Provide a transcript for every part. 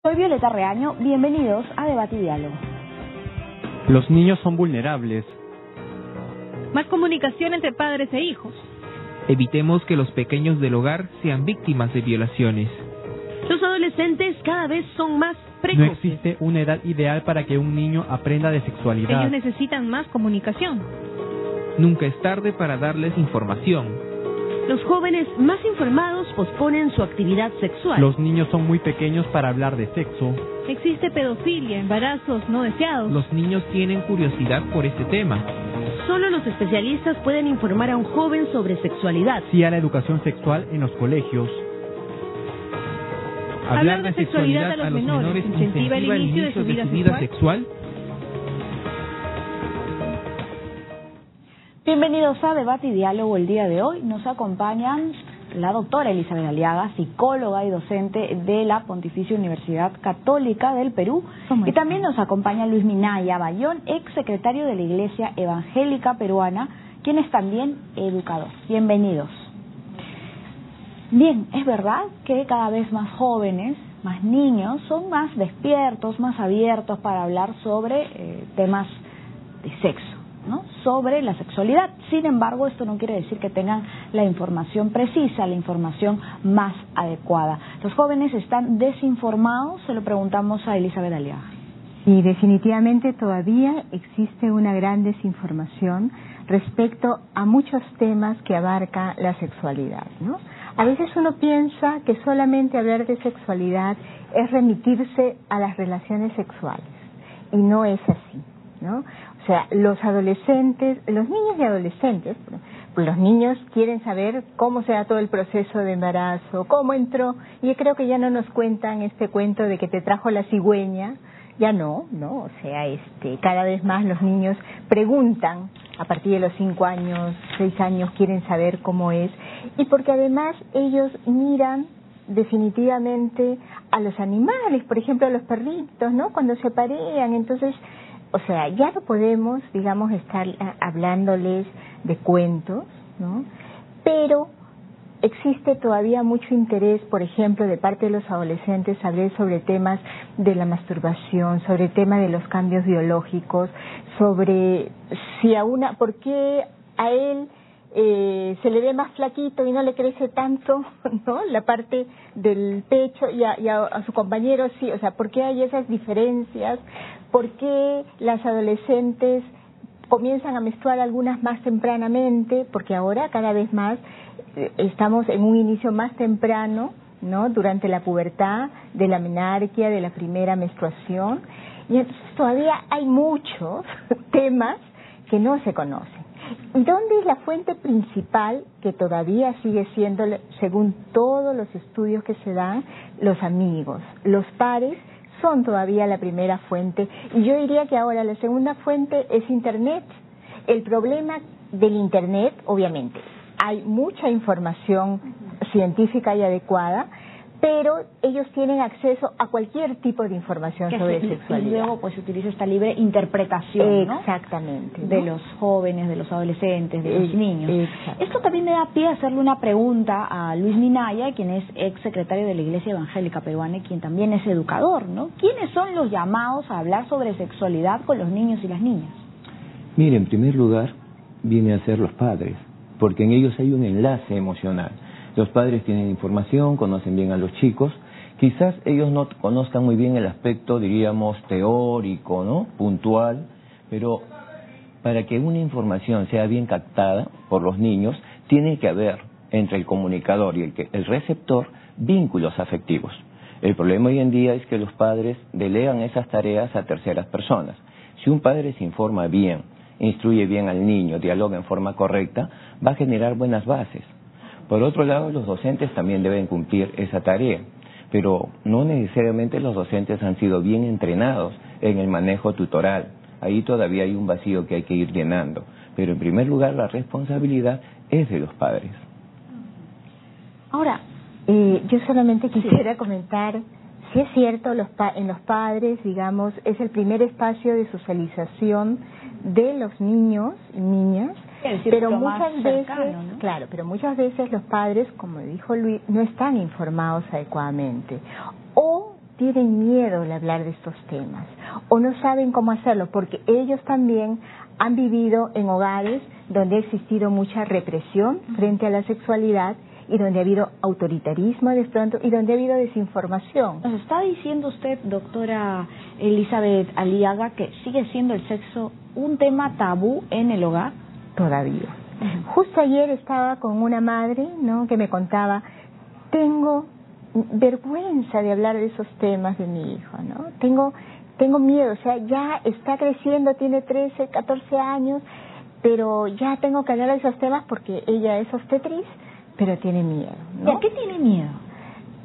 Soy Violeta Reaño, bienvenidos a Debate y Diálogo. Los niños son vulnerables. Más comunicación entre padres e hijos. Evitemos que los pequeños del hogar sean víctimas de violaciones. Los adolescentes cada vez son más precoces. No existe una edad ideal para que un niño aprenda de sexualidad. Ellos necesitan más comunicación. Nunca es tarde para darles información. Los jóvenes más informados posponen su actividad sexual. Los niños son muy pequeños para hablar de sexo. Existe pedofilia, embarazos no deseados. Los niños tienen curiosidad por este tema. Solo los especialistas pueden informar a un joven sobre sexualidad. Sí a la educación sexual en los colegios. Hablar de sexualidad a los menores incentiva el inicio de su vida sexual. Bienvenidos a Debate y Diálogo. El día de hoy nos acompañan la doctora Elizabeth Aliaga, psicóloga y docente de la Pontificia Universidad Católica del Perú. Y también nos acompaña Luis Minaya Bayón, ex secretario de la Iglesia Evangélica Peruana, quien es también educador. Bienvenidos. Bien, es verdad que cada vez más jóvenes, más niños, son más despiertos, más abiertos para hablar sobre temas de sexo, ¿no? Sobre la sexualidad. Sin embargo, esto no quiere decir que tengan la información precisa, la información más adecuada. ¿Los jóvenes están desinformados? Se lo preguntamos a Elizabeth Aliaga. Y definitivamente todavía existe una gran desinformación respecto a muchos temas que abarca la sexualidad, ¿no? A veces uno piensa que solamente hablar de sexualidad es remitirse a las relaciones sexuales, y no es así, ¿no? O sea, los adolescentes, los niños y adolescentes, pues los niños quieren saber cómo se da todo el proceso de embarazo, cómo entró, y yo creo que ya no nos cuentan este cuento de que te trajo la cigüeña, ya no, o sea, cada vez más los niños preguntan a partir de los 5 años, 6 años, quieren saber cómo es, y porque además ellos miran definitivamente a los animales, por ejemplo a los perritos, ¿no? Cuando se parean, entonces, o sea, ya no podemos, digamos, estar hablándoles de cuentos, ¿no? Pero existe todavía mucho interés, por ejemplo, de parte de los adolescentes, hablar sobre temas de la masturbación, sobre el tema de los cambios biológicos, sobre si por qué a él se le ve más flaquito y no le crece tanto, ¿no? La parte del pecho y a su compañero sí, o sea, ¿por qué hay esas diferencias? ¿Por qué las adolescentes comienzan a menstruar algunas más tempranamente? Porque ahora cada vez más estamos en un inicio más temprano, ¿no? Durante la pubertad, de la menarquia, de la primera menstruación, y entonces todavía hay muchos temas que no se conocen. ¿Y dónde es la fuente principal que todavía sigue siendo, según todos los estudios que se dan, los amigos? Los pares son todavía la primera fuente, y yo diría que ahora la segunda fuente es Internet. El problema del Internet, obviamente, hay mucha información científica y adecuada, pero ellos tienen acceso a cualquier tipo de información sobre sexualidad. Y luego pues se utiliza esta libre interpretación, ¿no? Exactamente, ¿no? De los jóvenes, de los adolescentes, de los niños. Exacto. Esto también me da pie a hacerle una pregunta a Luis Minaya, quien es ex secretario de la Iglesia Evangélica Peruana y quien también es educador, ¿no? ¿Quiénes son los llamados a hablar sobre sexualidad con los niños y las niñas? Mire, en primer lugar, viene a ser los padres, porque en ellos hay un enlace emocional. Los padres tienen información, conocen bien a los chicos, quizás ellos no conozcan muy bien el aspecto, diríamos, teórico, ¿no? Puntual, pero para que una información sea bien captada por los niños, tiene que haber entre el comunicador y el receptor vínculos afectivos. El problema hoy en día es que los padres delegan esas tareas a terceras personas. Si un padre se informa bien, instruye bien al niño, dialoga en forma correcta, va a generar buenas bases. Por otro lado, los docentes también deben cumplir esa tarea, pero no necesariamente los docentes han sido bien entrenados en el manejo tutoral. Ahí todavía hay un vacío que hay que ir llenando, pero en primer lugar la responsabilidad es de los padres. Ahora, yo solamente quisiera comentar, si es cierto, en los padres, digamos, es el primer espacio de socialización de los niños y niñas, pero muchas veces, ¿no? Claro, pero muchas veces los padres, como dijo Luis, no están informados adecuadamente, o tienen miedo de hablar de estos temas o no saben cómo hacerlo porque ellos también han vivido en hogares donde ha existido mucha represión frente a la sexualidad y donde ha habido autoritarismo de pronto y donde ha habido desinformación. Nos está diciendo usted, doctora Elizabeth Aliaga, que sigue siendo el sexo un tema tabú en el hogar. Todavía. Justo ayer estaba con una madre, ¿no?, que me contaba, tengo vergüenza de hablar de esos temas de mi hijo, ¿no? Tengo miedo, o sea, ya está creciendo, tiene 13, 14 años, pero ya tengo que hablar de esos temas porque ella es obstetriz, pero tiene miedo, ¿no? ¿Y a qué tiene miedo?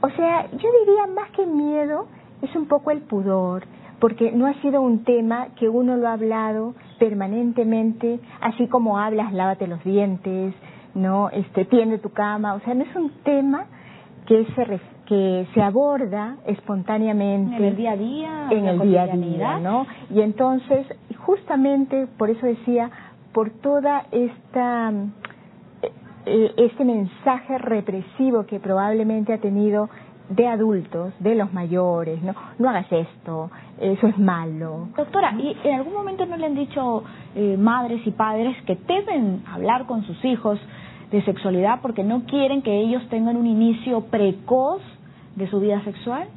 O sea, yo diría más que miedo, es un poco el pudor, porque no ha sido un tema que uno lo ha hablado permanentemente, así como hablas, lávate los dientes, ¿no? Tiende tu cama, o sea, no es un tema que se aborda espontáneamente en el día a día, en el día a día, ¿no? Y entonces, justamente por eso decía, por toda este mensaje represivo que probablemente ha tenido de adultos, de los mayores, no hagas esto, eso es malo. Doctora, ¿y en algún momento no le han dicho madres y padres que deben hablar con sus hijos de sexualidad porque no quieren que ellos tengan un inicio precoz de su vida sexual?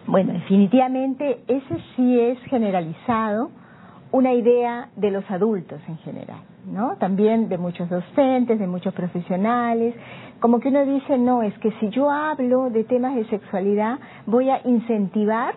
Bueno, definitivamente ese sí es generalizado, una idea de los adultos en general, ¿no? También de muchos docentes, de muchos profesionales, como que uno dice, no, es que si yo hablo de temas de sexualidad, voy a incentivar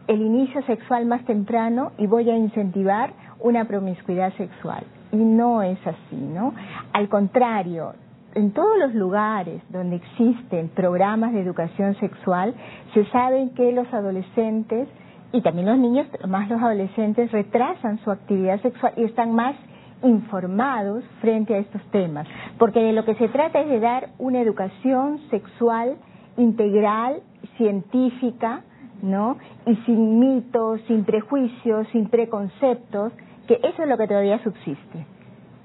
el inicio sexual más temprano y voy a incentivar una promiscuidad sexual. Y no es así, ¿no? Al contrario, en todos los lugares donde existen programas de educación sexual, se sabe que los adolescentes, y también los niños, pero más los adolescentes, retrasan su actividad sexual y están más informados frente a estos temas, porque de lo que se trata es de dar una educación sexual integral, científica, ¿no? Y sin mitos, sin prejuicios, sin preconceptos, que eso es lo que todavía subsiste.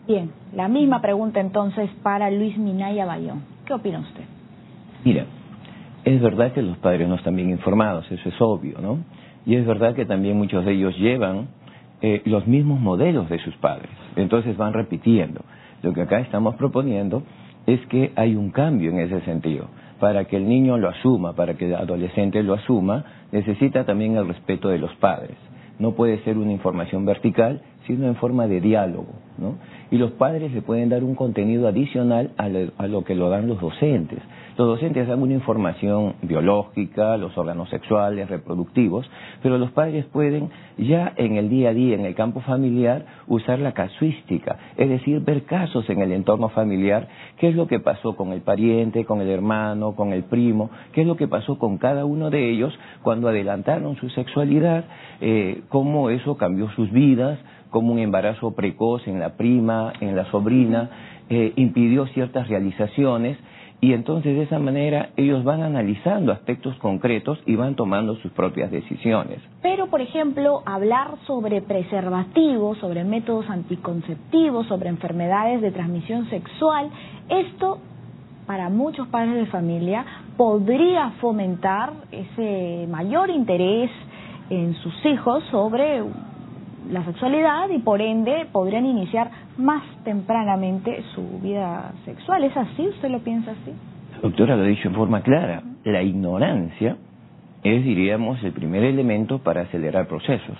Bien, la misma pregunta entonces para Luis Minaya Bayón. ¿Qué opina usted? Mira, es verdad que los padres no están bien informados, eso es obvio, ¿no? Y es verdad que también muchos de ellos llevan los mismos modelos de sus padres, entonces van repitiendo. Lo que acá estamos proponiendo es que hay un cambio en ese sentido. Para que el niño lo asuma, para que el adolescente lo asuma, necesita también el respeto de los padres. No puede ser una información vertical, sino en forma de diálogo, ¿no? Y los padres le pueden dar un contenido adicional a lo que lo dan los docentes. Los docentes dan una información biológica, los órganos sexuales, reproductivos, pero los padres pueden ya en el día a día, en el campo familiar, usar la casuística, es decir, ver casos en el entorno familiar, qué es lo que pasó con el pariente, con el hermano, con el primo, qué es lo que pasó con cada uno de ellos cuando adelantaron su sexualidad, cómo eso cambió sus vidas, como un embarazo precoz en la prima, en la sobrina, impidió ciertas realizaciones, y entonces de esa manera ellos van analizando aspectos concretos y van tomando sus propias decisiones. Pero, por ejemplo, hablar sobre preservativos, sobre métodos anticonceptivos, sobre enfermedades de transmisión sexual, esto para muchos padres de familia podría fomentar ese mayor interés en sus hijos sobre la sexualidad y por ende podrían iniciar más tempranamente su vida sexual. ¿Es así? ¿Usted lo piensa así? La doctora lo ha dicho en forma clara. La ignorancia es, diríamos, el primer elemento para acelerar procesos.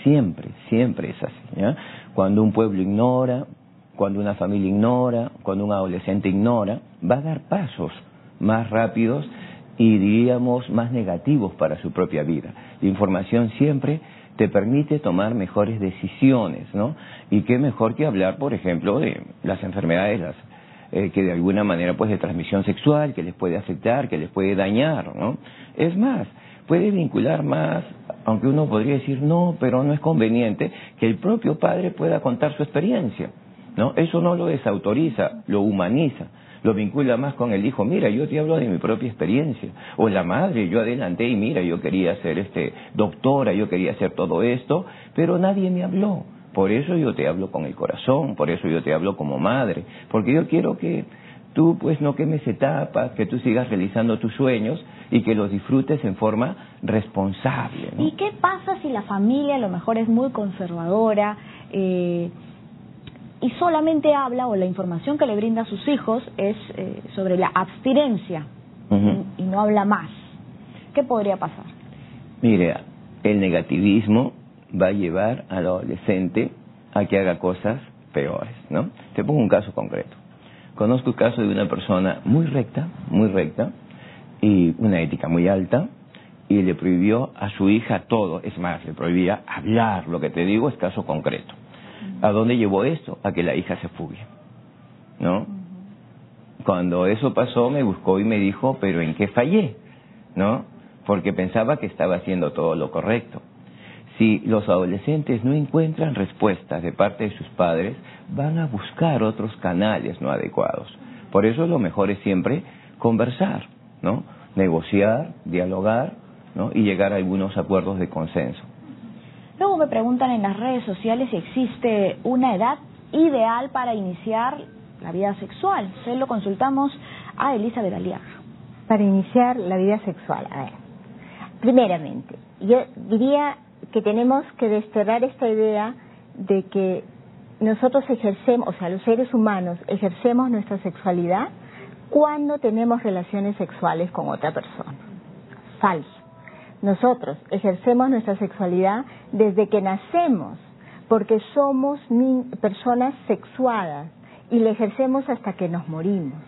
Siempre, siempre es así, ¿ya? Cuando un pueblo ignora, cuando una familia ignora, cuando un adolescente ignora, va a dar pasos más rápidos y, diríamos, más negativos para su propia vida. La información siempre te permite tomar mejores decisiones, ¿no? Y qué mejor que hablar, por ejemplo, de las enfermedades que de alguna manera pues de transmisión sexual, que les puede afectar, que les puede dañar, ¿no? Es más, puede vincular más, aunque uno podría decir no, pero no es conveniente, que el propio padre pueda contar su experiencia, ¿no? Eso no lo desautoriza, lo humaniza. Lo vincula más con el hijo, mira, yo te hablo de mi propia experiencia, o la madre, yo adelanté y mira, yo quería ser doctora, yo quería hacer todo esto, pero nadie me habló, por eso yo te hablo con el corazón, por eso yo te hablo como madre, porque yo quiero que tú pues no quemes etapas, que tú sigas realizando tus sueños y que los disfrutes en forma responsable, ¿no? ¿Y qué pasa si la familia a lo mejor es muy conservadora y solamente habla, o la información que le brinda a sus hijos es sobre la abstinencia y no habla más? ¿Qué podría pasar? Mire, el negativismo va a llevar al adolescente a que haga cosas peores, ¿no? Te pongo un caso concreto. Conozco el caso de una persona muy recta, y una ética muy alta, y le prohibió a su hija todo, es más, le prohibía hablar, lo que te digo es caso concreto. ¿A dónde llevó esto? A que la hija se fugue, ¿no? Cuando eso pasó me buscó y me dijo, ¿pero en qué fallé? ¿No? Porque pensaba que estaba haciendo todo lo correcto. Si los adolescentes no encuentran respuestas de parte de sus padres, van a buscar otros canales no adecuados. Por eso lo mejor es siempre conversar, ¿no? Negociar, dialogar, ¿no? Y llegar a algunos acuerdos de consenso. Luego me preguntan en las redes sociales si existe una edad ideal para iniciar la vida sexual. Se lo consultamos a Elizabeth Aliaga. Para iniciar la vida sexual, a ver, primeramente, yo diría que tenemos que desterrar esta idea de que nosotros ejercemos, o sea, los seres humanos ejercemos nuestra sexualidad cuando tenemos relaciones sexuales con otra persona. Falso. Nosotros ejercemos nuestra sexualidad desde que nacemos, porque somos personas sexuadas y la ejercemos hasta que nos morimos.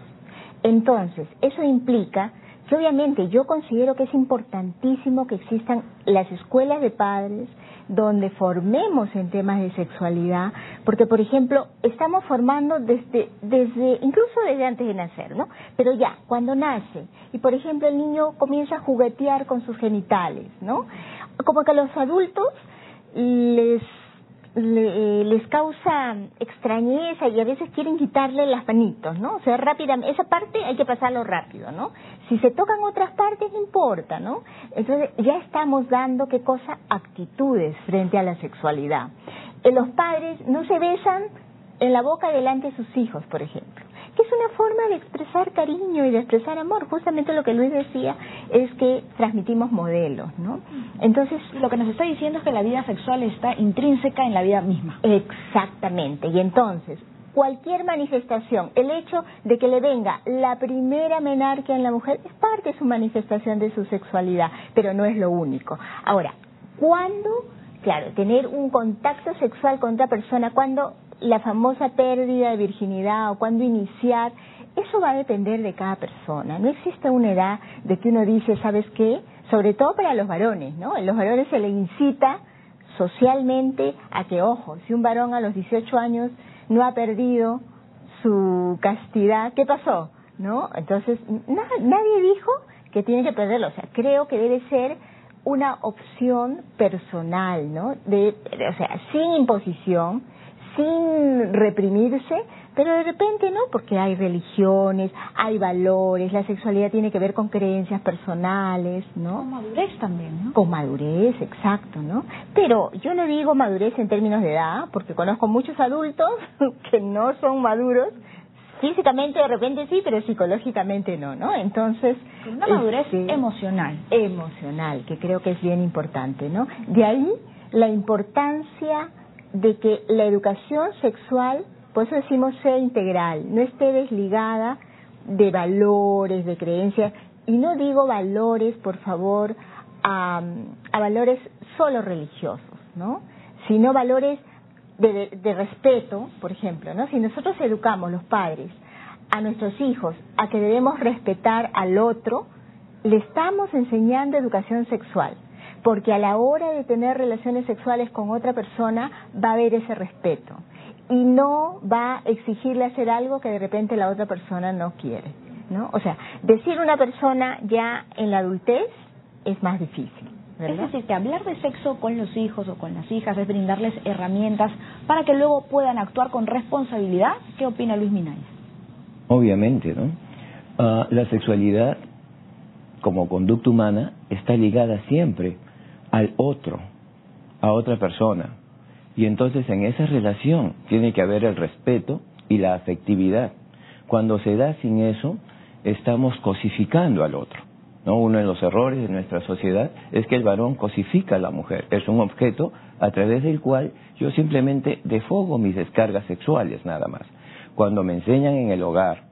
Entonces, eso implica que obviamente yo considero que es importantísimo que existan las escuelas de padres donde formemos en temas de sexualidad, porque por ejemplo estamos formando desde incluso desde antes de nacer, ¿no? Pero ya, cuando nace, y por ejemplo el niño comienza a juguetear con sus genitales, ¿no? Como que a los adultos les causa extrañeza y a veces quieren quitarle las manitos, ¿no? O sea, rápidamente, esa parte hay que pasarlo rápido, ¿no? Si se tocan otras partes, no importa, ¿no? Entonces, ya estamos dando, ¿qué cosa? Actitudes frente a la sexualidad. Los padres no se besan en la boca delante de sus hijos, por ejemplo, que es una forma de expresar cariño y de expresar amor. Justamente lo que Luis decía es que transmitimos modelos, ¿no? Entonces, lo que nos está diciendo es que la vida sexual está intrínseca en la vida misma. Exactamente, y entonces, cualquier manifestación, el hecho de que le venga la primera menarquia en la mujer es parte de su manifestación de su sexualidad, pero no es lo único. Ahora, ¿cuándo? Claro, tener un contacto sexual con otra persona, cuando la famosa pérdida de virginidad o cuándo iniciar, eso va a depender de cada persona. No existe una edad de que uno dice, ¿sabes qué? Sobre todo para los varones, ¿no? A los varones se le incita socialmente a que, ojo, si un varón a los 18 años no ha perdido su castidad, ¿qué pasó? ¿No? Entonces, nadie dijo que tiene que perderlo. O sea, creo que debe ser una opción personal, ¿no? O sea, sin imposición, sin reprimirse, pero de repente no, porque hay religiones, hay valores, la sexualidad tiene que ver con creencias personales, ¿no? Con madurez también, ¿no? Con madurez, exacto, ¿no? Pero yo no digo madurez en términos de edad, porque conozco muchos adultos que no son maduros, físicamente de repente sí, pero psicológicamente no, ¿no? Entonces, con una madurez emocional, que creo que es bien importante, ¿no? De ahí la importancia de que la educación sexual, por eso decimos sea integral, no esté desligada de valores, de creencias, y no digo valores, por favor, a valores solo religiosos, ¿no? Sino valores de respeto, por ejemplo, ¿no? Si nosotros educamos, los padres, a nuestros hijos a que debemos respetar al otro, le estamos enseñando educación sexual, porque a la hora de tener relaciones sexuales con otra persona va a haber ese respeto y no va a exigirle hacer algo que de repente la otra persona no quiere, ¿no? O sea, decir una persona ya en la adultez es más difícil, ¿verdad? Es decir, que hablar de sexo con los hijos o con las hijas es brindarles herramientas para que luego puedan actuar con responsabilidad. ¿Qué opina Luis Minaya? Obviamente, ¿no? La sexualidad como conducta humana está ligada siempre al otro, a otra persona. Y entonces en esa relación tiene que haber el respeto y la afectividad. Cuando se da sin eso, estamos cosificando al otro, ¿no? Uno de los errores de nuestra sociedad es que el varón cosifica a la mujer. Es un objeto a través del cual yo simplemente desfogo mis descargas sexuales, nada más. Cuando me enseñan en el hogar,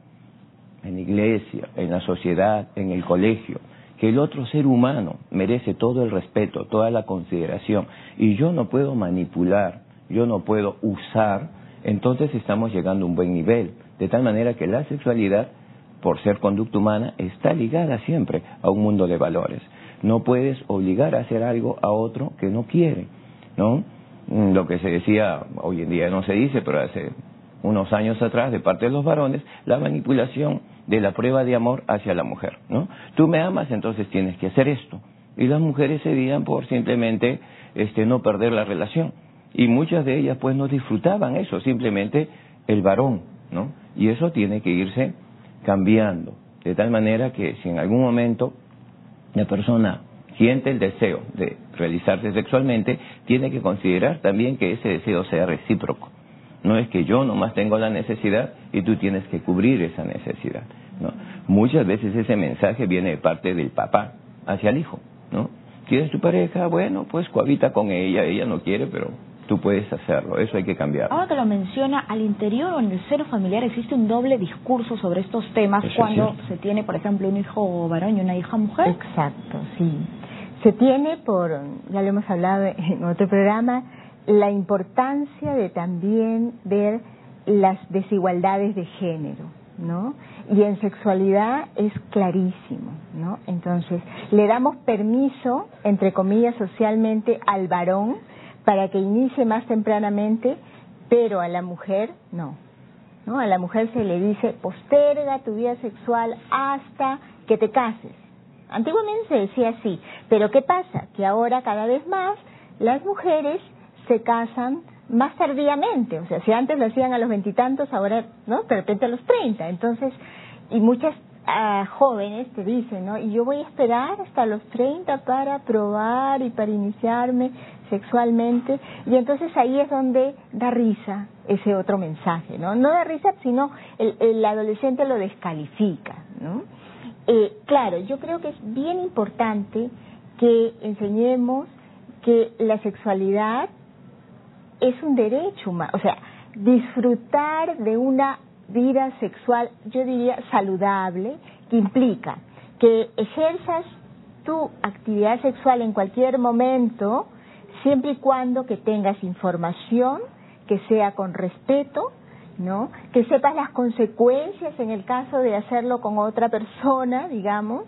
en la iglesia, en la sociedad, en el colegio, que el otro ser humano merece todo el respeto, toda la consideración, y yo no puedo manipular, yo no puedo usar, entonces estamos llegando a un buen nivel, de tal manera que la sexualidad, por ser conducta humana, está ligada siempre a un mundo de valores. No puedes obligar a hacer algo a otro que no quiere, ¿no? Lo que se decía, hoy en día no se dice, pero hace unos años atrás, de parte de los varones, la manipulación de la prueba de amor hacia la mujer, ¿no? Tú me amas, entonces tienes que hacer esto. Y las mujeres cedían por simplemente no perder la relación. Y muchas de ellas pues no disfrutaban eso, simplemente el varón, ¿no? Y eso tiene que irse cambiando, de tal manera que si en algún momento la persona siente el deseo de realizarse sexualmente, tiene que considerar también que ese deseo sea recíproco. No es que yo nomás tengo la necesidad y tú tienes que cubrir esa necesidad, ¿no? Muchas veces ese mensaje viene de parte del papá hacia el hijo, ¿no? ¿Quieres tu pareja? Bueno, pues cohabita con ella no quiere, pero tú puedes hacerlo, eso hay que cambiarlo. Ahora que lo menciona, al interior o en el seno familiar existe un doble discurso sobre estos temas cuando se tiene, por ejemplo, un hijo varón y una hija mujer. Exacto, sí. Se tiene ya lo hemos hablado en otro programa, la importancia de también ver las desigualdades de género, ¿no? Y en sexualidad es clarísimo, ¿no? Entonces, le damos permiso, entre comillas, socialmente al varón para que inicie más tempranamente, pero a la mujer no, ¿no? A la mujer se le dice, posterga tu vida sexual hasta que te cases. Antiguamente se decía así, pero ¿qué pasa? Que ahora cada vez más las mujeres se casan más tardíamente, o sea, si antes lo hacían a los 20 y tantos, ahora, ¿no? De repente a los 30, entonces, y muchas jóvenes te dicen, ¿no? Y yo voy a esperar hasta los 30 para probar y para iniciarme sexualmente, y entonces ahí es donde da risa ese otro mensaje, ¿no? No da risa, sino el adolescente lo descalifica, ¿no? Claro, yo creo que es bien importante que enseñemos que la sexualidad es un derecho humano, o sea, disfrutar de una vida sexual, yo diría, saludable, que implica que ejerzas tu actividad sexual en cualquier momento, siempre y cuando que tengas información, que sea con respeto, ¿no? Que sepas las consecuencias en el caso de hacerlo con otra persona, digamos,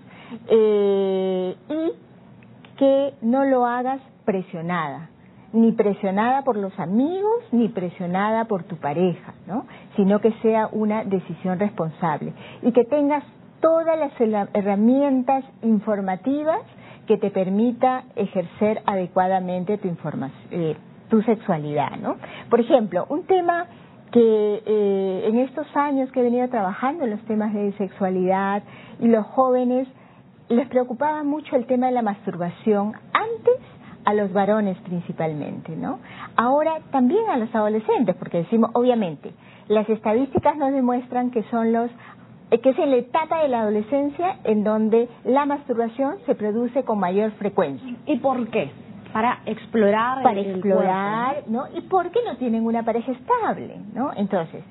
y que no lo hagas presionada, ni presionada por los amigos, ni presionada por tu pareja, ¿no? Sino que sea una decisión responsable y que tengas todas las herramientas informativas que te permita ejercer adecuadamente tu sexualidad, ¿no? Por ejemplo, un tema que en estos años que he venido trabajando en los temas de sexualidad y los jóvenes les preocupaba mucho el tema de la masturbación, antes a los varones principalmente, ¿no? Ahora también a los adolescentes, porque decimos, obviamente, las estadísticas nos demuestran que que es en la etapa de la adolescencia en donde la masturbación se produce con mayor frecuencia. ¿Y por qué? Para explorar el cuerpo, ¿no? Y porque no tienen una pareja estable, ¿no? Entonces,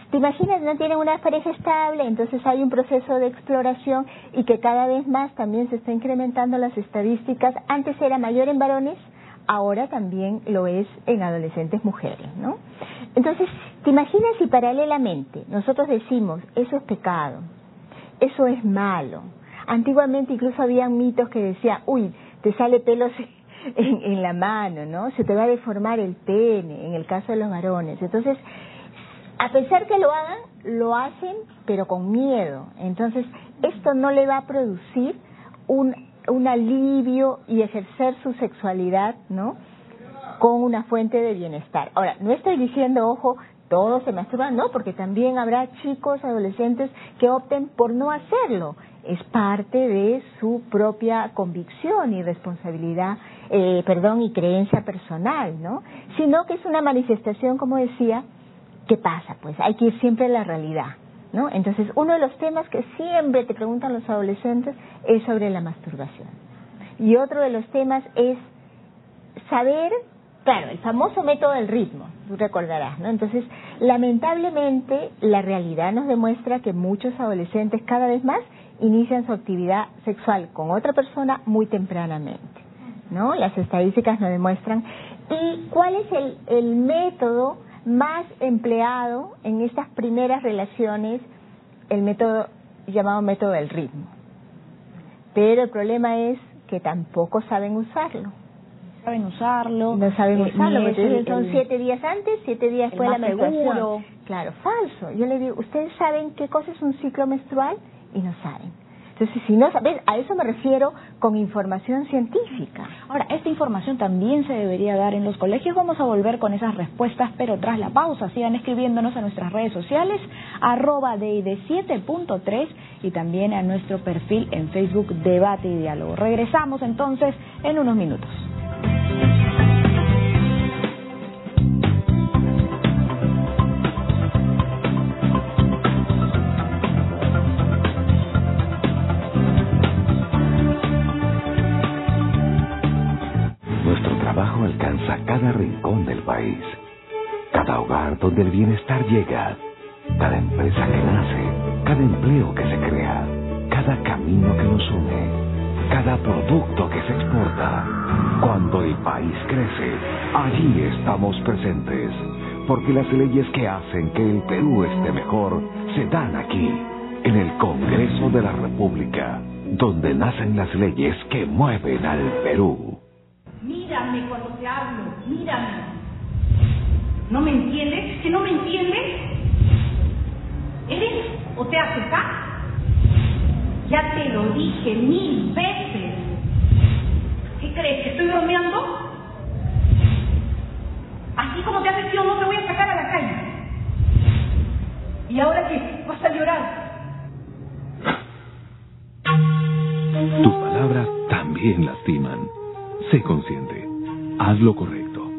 ¿te imaginas? No tienen una pareja estable, entonces hay un proceso de exploración y que cada vez más también se está incrementando las estadísticas. Antes era mayor en varones, ahora también lo es en adolescentes mujeres, ¿no? Entonces, ¿te imaginas si paralelamente nosotros decimos, eso es pecado, eso es malo? Antiguamente incluso había mitos que decían, uy, te sale pelos en la mano, ¿no? Se te va a deformar el pene, en el caso de los varones. Entonces, a pesar que lo hagan, lo hacen, pero con miedo. Entonces, esto no le va a producir un alivio y ejercer su sexualidad, ¿no? Con una fuente de bienestar. Ahora, no estoy diciendo, ojo, todos se masturban, no, porque también habrá chicos, adolescentes que opten por no hacerlo. Es parte de su propia convicción y responsabilidad, y creencia personal, ¿no? Sino que es una manifestación, como decía, ¿qué pasa? Pues hay que ir siempre a la realidad, ¿no? Entonces, uno de los temas que siempre te preguntan los adolescentes es sobre la masturbación. Y otro de los temas es saber, claro, el famoso método del ritmo, tú recordarás, ¿no? Entonces, lamentablemente, la realidad nos demuestra que muchos adolescentes cada vez más inician su actividad sexual con otra persona muy tempranamente, ¿no? Las estadísticas nos demuestran. ¿Y cuál es el método más empleado en estas primeras relaciones? El método llamado método del ritmo. Pero el problema es que tampoco saben usarlo. No saben usarlo, porque son 7 días antes, 7 días después de la menstruación. Claro, falso. Yo le digo, ¿ustedes saben qué cosa es un ciclo menstrual? Y no saben. Entonces, si no sabes, a eso me refiero con información científica. Ahora, esta información también se debería dar en los colegios. Vamos a volver con esas respuestas, pero tras la pausa. Sigan escribiéndonos a nuestras redes sociales, @DID7.3, y también a nuestro perfil en Facebook, Debate y Diálogo. Regresamos entonces en unos minutos. Alcanza cada rincón del país, cada hogar donde el bienestar llega, cada empresa que nace, cada empleo que se crea, cada camino que nos une, cada producto que se exporta. Cuando el país crece, allí estamos presentes, porque las leyes que hacen que el Perú esté mejor se dan aquí, en el Congreso de la República, donde nacen las leyes que mueven al Perú. Mírame cuando te hablo, mírame. ¿No me entiendes? ¿Que no me entiendes? ¿Eres o te haces caso? Ya te lo dije 1000 veces. ¿Qué crees? ¿Que estoy bromeando? Así como te haces yo, no te voy a sacar a la calle. ¿Y ahora qué? ¿Vas a llorar? Tus palabras también lastiman. Sé consciente. Haz lo correcto.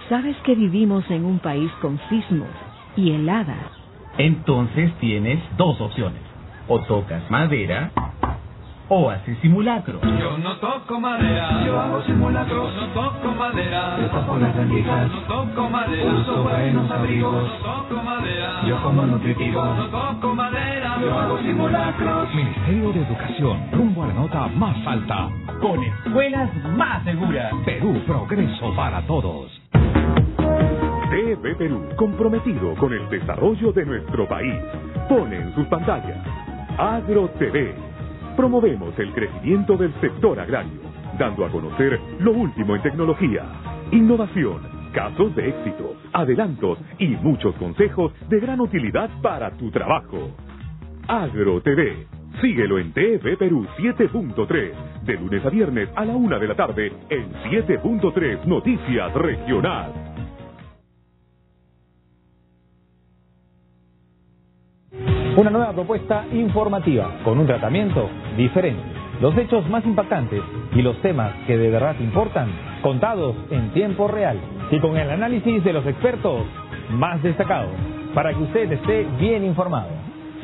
¿Sabes que vivimos en un país con sismos y heladas? Entonces tienes dos opciones. O tocas madera o haces simulacro. Yo no toco madera, yo hago simulacros. No toco madera, yo tapo las rendijas. No toco madera, uso buenos abrigos. No toco madera, yo como nutritivo. No toco madera, yo hago simulacros. Ministerio de Educación, rumbo a la nota más alta. Con escuelas más seguras. Perú, progreso para todos. TV Perú, comprometido con el desarrollo de nuestro país, pone en sus pantallas Agro TV. Promovemos el crecimiento del sector agrario, dando a conocer lo último en tecnología, innovación, casos de éxito, adelantos y muchos consejos de gran utilidad para tu trabajo. Agro TV. Síguelo en TV Perú 7.3, de lunes a viernes a la 1 de la tarde en 7.3 Noticias Regional. Una nueva propuesta informativa, con un tratamiento diferente. Los hechos más impactantes y los temas que de verdad importan, contados en tiempo real y con el análisis de los expertos más destacados, para que usted esté bien informado.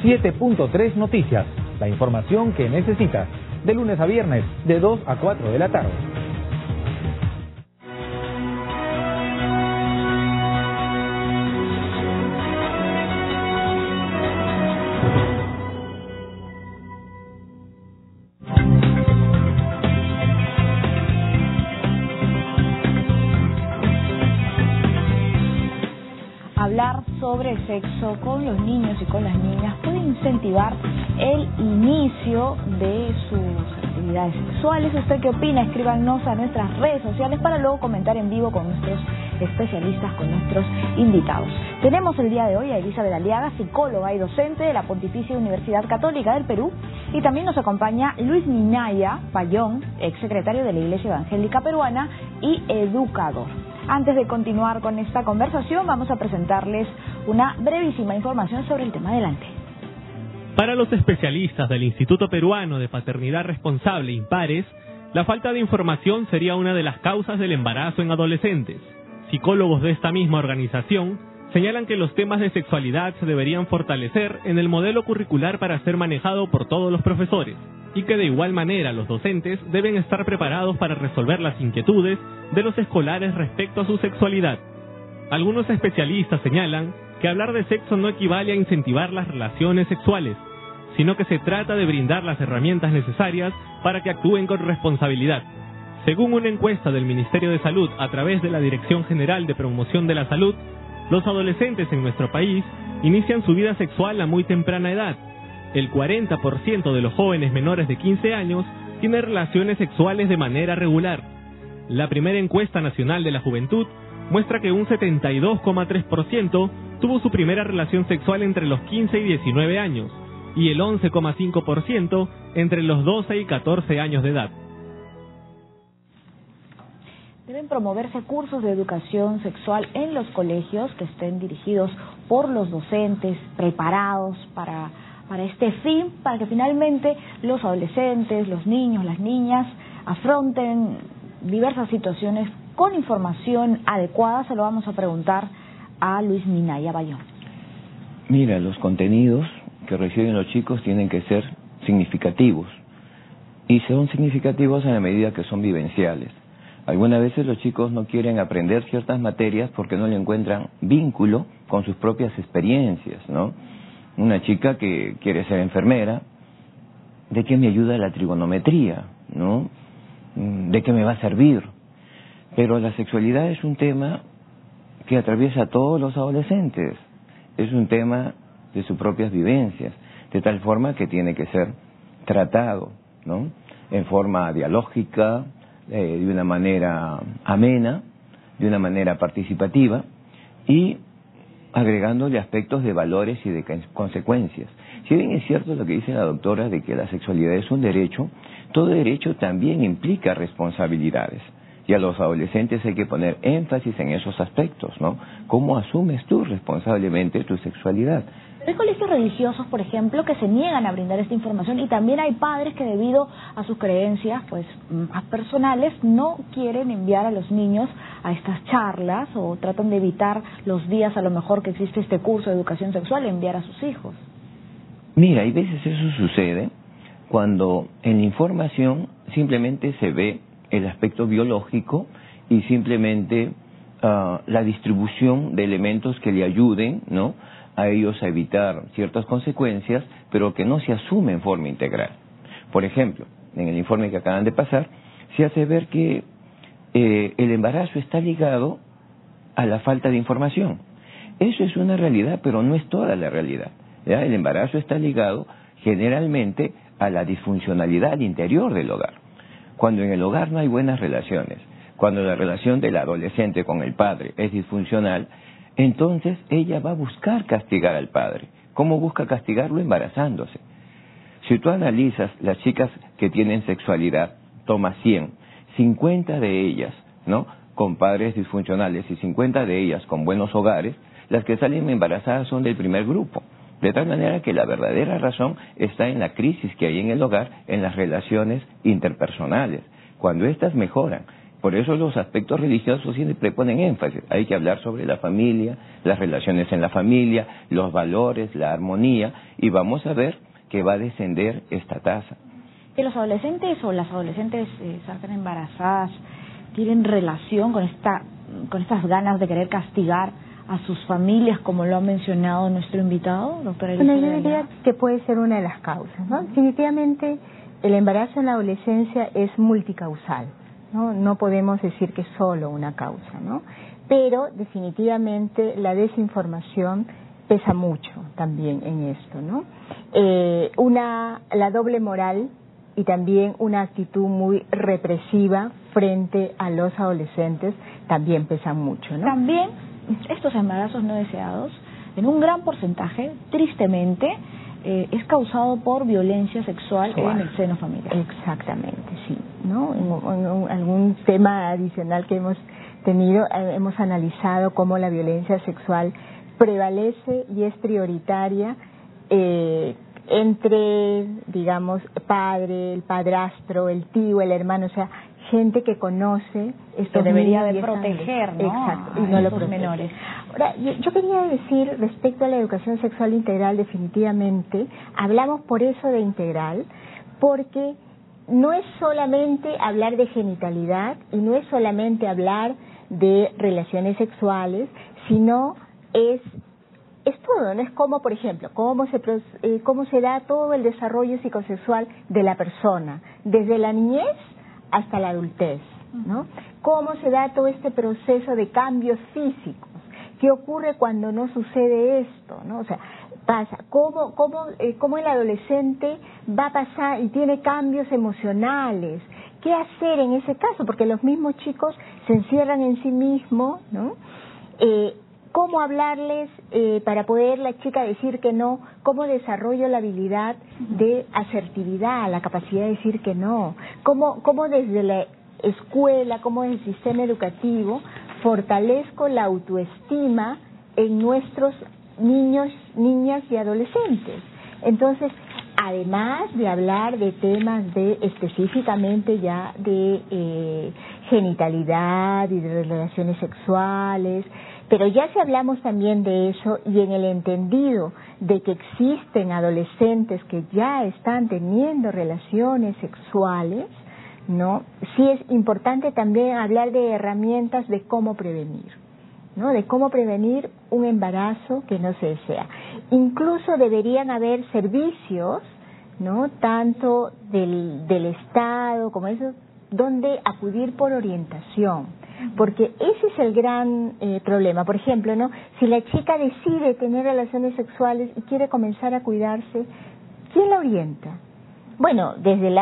7.3 Noticias, la información que necesitas, de lunes a viernes, de 2 a 4 de la tarde. Hablar sobre sexo con los niños y con las niñas puede incentivar el inicio de sus actividades sexuales. ¿Usted qué opina? Escríbanos a nuestras redes sociales para luego comentar en vivo con nuestros especialistas, con nuestros invitados. Tenemos el día de hoy a Elizabeth Aliaga, psicóloga y docente de la Pontificia Universidad Católica del Perú, y también nos acompaña Luis Minaya Payón, exsecretario de la Iglesia Evangélica Peruana y educador. Antes de continuar con esta conversación, vamos a presentarles una brevísima información sobre el tema. Adelante. Para los especialistas del Instituto Peruano de Paternidad Responsable Impares, la falta de información sería una de las causas del embarazo en adolescentes. Psicólogos de esta misma organización señalan que los temas de sexualidad se deberían fortalecer en el modelo curricular para ser manejado por todos los profesores, y que de igual manera los docentes deben estar preparados para resolver las inquietudes de los escolares respecto a su sexualidad. Algunos especialistas señalan que hablar de sexo no equivale a incentivar las relaciones sexuales, sino que se trata de brindar las herramientas necesarias para que actúen con responsabilidad. Según una encuesta del Ministerio de Salud a través de la Dirección General de Promoción de la Salud, los adolescentes en nuestro país inician su vida sexual a muy temprana edad. El 40% de los jóvenes menores de 15 años tiene relaciones sexuales de manera regular. La primera encuesta nacional de la juventud muestra que un 72,3% tuvo su primera relación sexual entre los 15 y 19 años, y el 11,5% entre los 12 y 14 años de edad. Deben promoverse cursos de educación sexual en los colegios que estén dirigidos por los docentes, preparados para este fin, para que finalmente los adolescentes, los niños, las niñas afronten diversas situaciones con información adecuada. Se lo vamos a preguntar a Luis Minaya Bayón. Mira, los contenidos que reciben los chicos tienen que ser significativos, y son significativos en la medida que son vivenciales. Algunas veces los chicos no quieren aprender ciertas materias porque no le encuentran vínculo con sus propias experiencias, ¿no? Una chica que quiere ser enfermera, ¿de qué me ayuda la trigonometría, no? ¿De qué me va a servir? Pero la sexualidad es un tema que atraviesa a todos los adolescentes, es un tema de sus propias vivencias, de tal forma que tiene que ser tratado, ¿no? En forma dialógica, de una manera amena, de una manera participativa, y agregándole aspectos de valores y de consecuencias. Si bien es cierto lo que dice la doctora de que la sexualidad es un derecho, todo derecho también implica responsabilidades. Y a los adolescentes hay que poner énfasis en esos aspectos, ¿no? ¿Cómo asumes tú responsablemente tu sexualidad? Hay colegios religiosos, por ejemplo, que se niegan a brindar esta información, y también hay padres que debido a sus creencias más personales no quieren enviar a los niños a estas charlas, o tratan de evitar los días a lo mejor que existe este curso de educación sexual, enviar a sus hijos. Mira, hay veces eso sucede cuando en la información simplemente se ve el aspecto biológico y simplemente la distribución de elementos que le ayuden, ¿no?, a ellos a evitar ciertas consecuencias, pero que no se asume en forma integral. Por ejemplo, en el informe que acaban de pasar, se hace ver que el embarazo está ligado a la falta de información. Eso es una realidad, pero no es toda la realidad, ¿ya? El embarazo está ligado generalmente a la disfuncionalidad al interior del hogar. Cuando en el hogar no hay buenas relaciones, cuando la relación del adolescente con el padre es disfuncional, entonces ella va a buscar castigar al padre. ¿Cómo busca castigarlo? Embarazándose. Si tú analizas las chicas que tienen sexualidad, toma 100, 50 de ellas, ¿no?, con padres disfuncionales y 50 de ellas con buenos hogares, las que salen embarazadas son del primer grupo. De tal manera que la verdadera razón está en la crisis que hay en el hogar, en las relaciones interpersonales. Cuando éstas mejoran, por eso los aspectos religiosos siempre ponen énfasis. Hay que hablar sobre la familia, las relaciones en la familia, los valores, la armonía, y vamos a ver que va a descender esta tasa. ¿Que los adolescentes o las adolescentes salgan embarazadas tienen relación con estas ganas de querer castigar a sus familias, como lo ha mencionado nuestro invitado, doctora Elisa? Bueno, yo diría que puede ser una de las causas, ¿no? Definitivamente el embarazo en la adolescencia es multicausal. No podemos decir que es solo una causa, ¿no? Pero definitivamente la desinformación pesa mucho también en esto, ¿no? La doble moral y también una actitud muy represiva frente a los adolescentes también pesan mucho, ¿no? También estos embarazos no deseados, en un gran porcentaje, tristemente, es causado por violencia sexual en el seno familiar. Exactamente, sí, ¿no? En algún tema adicional que hemos tenido, hemos analizado cómo la violencia sexual prevalece y es prioritaria entre, digamos, padre, el padrastro, el tío, el hermano, o sea, gente que conoce estos que debería niños de proteger, ¿no?, exacto, y no los menores. Ahora, yo quería decir respecto a la educación sexual integral, definitivamente, hablamos por eso de integral, porque no es solamente hablar de genitalidad y no es solamente hablar de relaciones sexuales, sino es todo, ¿no? Es como, por ejemplo, cómo se da todo el desarrollo psicosexual de la persona, desde la niñez hasta la adultez, ¿no? Cómo se da todo este proceso de cambios físicos, qué ocurre cuando no sucede esto, ¿no? O sea, pasa, cómo el adolescente va a pasar y tiene cambios emocionales, qué hacer en ese caso, porque los mismos chicos se encierran en sí mismos, ¿no? Cómo hablarles para poder la chica decir que no, cómo desarrollo la habilidad de asertividad, la capacidad de decir que no, cómo desde la escuela, cómo en el sistema educativo fortalezco la autoestima en nuestros niños, niñas y adolescentes. Entonces, además de hablar de temas específicamente ya de genitalidad y de relaciones sexuales, pero ya si hablamos también de eso y en el entendido de que existen adolescentes que ya están teniendo relaciones sexuales, ¿no? Sí es importante también hablar de herramientas de cómo prevenir, ¿no? De cómo prevenir un embarazo que no se desea. Incluso deberían haber servicios, ¿no? Tanto del Estado como eso, donde acudir por orientación, porque ese es el gran problema. Por ejemplo, ¿no? Si la chica decide tener relaciones sexuales y quiere comenzar a cuidarse, ¿quién la orienta? Bueno, desde el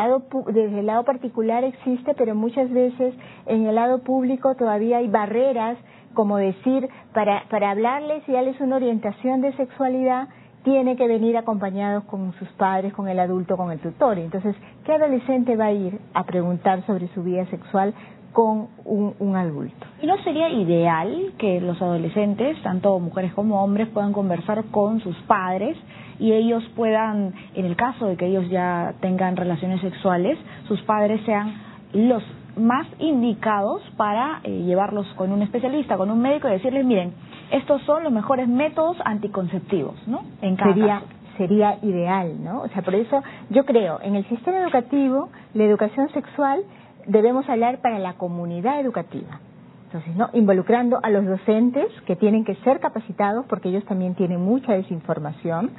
lado particular existe, pero muchas veces en el lado público todavía hay barreras, como decir, para hablarles y darles una orientación de sexualidad, tiene que venir acompañados con sus padres, con el adulto, con el tutor. Entonces, ¿qué adolescente va a ir a preguntar sobre su vida sexual con un adulto? ¿Y no sería ideal que los adolescentes, tanto mujeres como hombres, puedan conversar con sus padres y ellos puedan, en el caso de que ellos ya tengan relaciones sexuales, sus padres sean los más indicados para llevarlos con un especialista, con un médico y decirles, miren, estos son los mejores métodos anticonceptivos, ¿no? En cada caso. Sería ideal, ¿no? O sea, por eso yo creo, en el sistema educativo, la educación sexual debemos hablar para la comunidad educativa. Entonces, ¿no? Involucrando a los docentes, que tienen que ser capacitados, porque ellos también tienen mucha desinformación,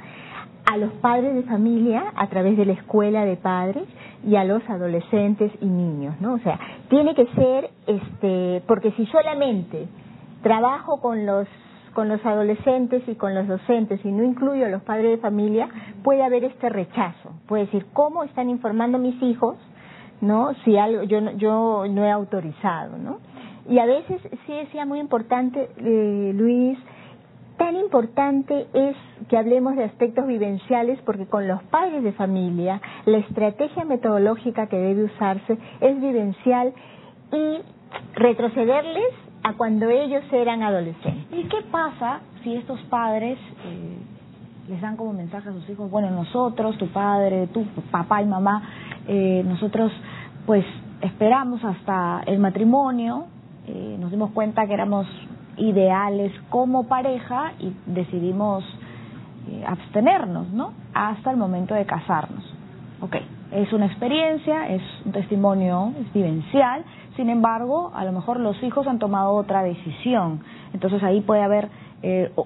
a los padres de familia, a través de la escuela de padres, y a los adolescentes y niños, ¿no? O sea, tiene que ser, porque si solamente trabajo con los adolescentes y con los docentes y no incluyo a los padres de familia, puede haber este rechazo. Puede decir, ¿cómo están informando mis hijos, no? Si algo yo no he autorizado, ¿no? Y a veces sí decía muy importante, Luis, tan importante es que hablemos de aspectos vivenciales, porque con los padres de familia la estrategia metodológica que debe usarse es vivencial y retrocederles a cuando ellos eran adolescentes. ¿Y qué pasa si estos padres les dan como mensaje a sus hijos, bueno, nosotros, tu padre, tu papá y mamá, nosotros pues esperamos hasta el matrimonio, nos dimos cuenta que éramos ideales como pareja y decidimos abstenernos, ¿no? Hasta el momento de casarnos. Ok, es una experiencia, es un testimonio, es vivencial, sin embargo, a lo mejor los hijos han tomado otra decisión. Entonces ahí puede haber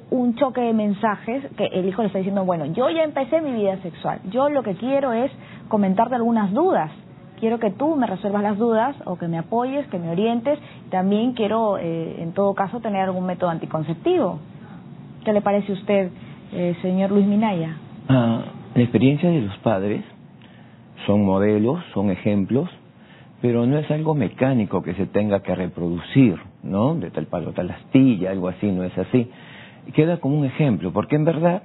un choque de mensajes que el hijo le está diciendo, bueno, yo ya empecé mi vida sexual, yo lo que quiero es comentarte algunas dudas, quiero que tú me resuelvas las dudas o que me apoyes, que me orientes, también quiero en todo caso tener algún método anticonceptivo. ¿Qué le parece a usted, señor Luis Minaya? La experiencia de los padres son modelos, son ejemplos, pero no es algo mecánico que se tenga que reproducir, ¿no? De tal palo, tal astilla, algo así, no es así. Queda como un ejemplo, porque en verdad,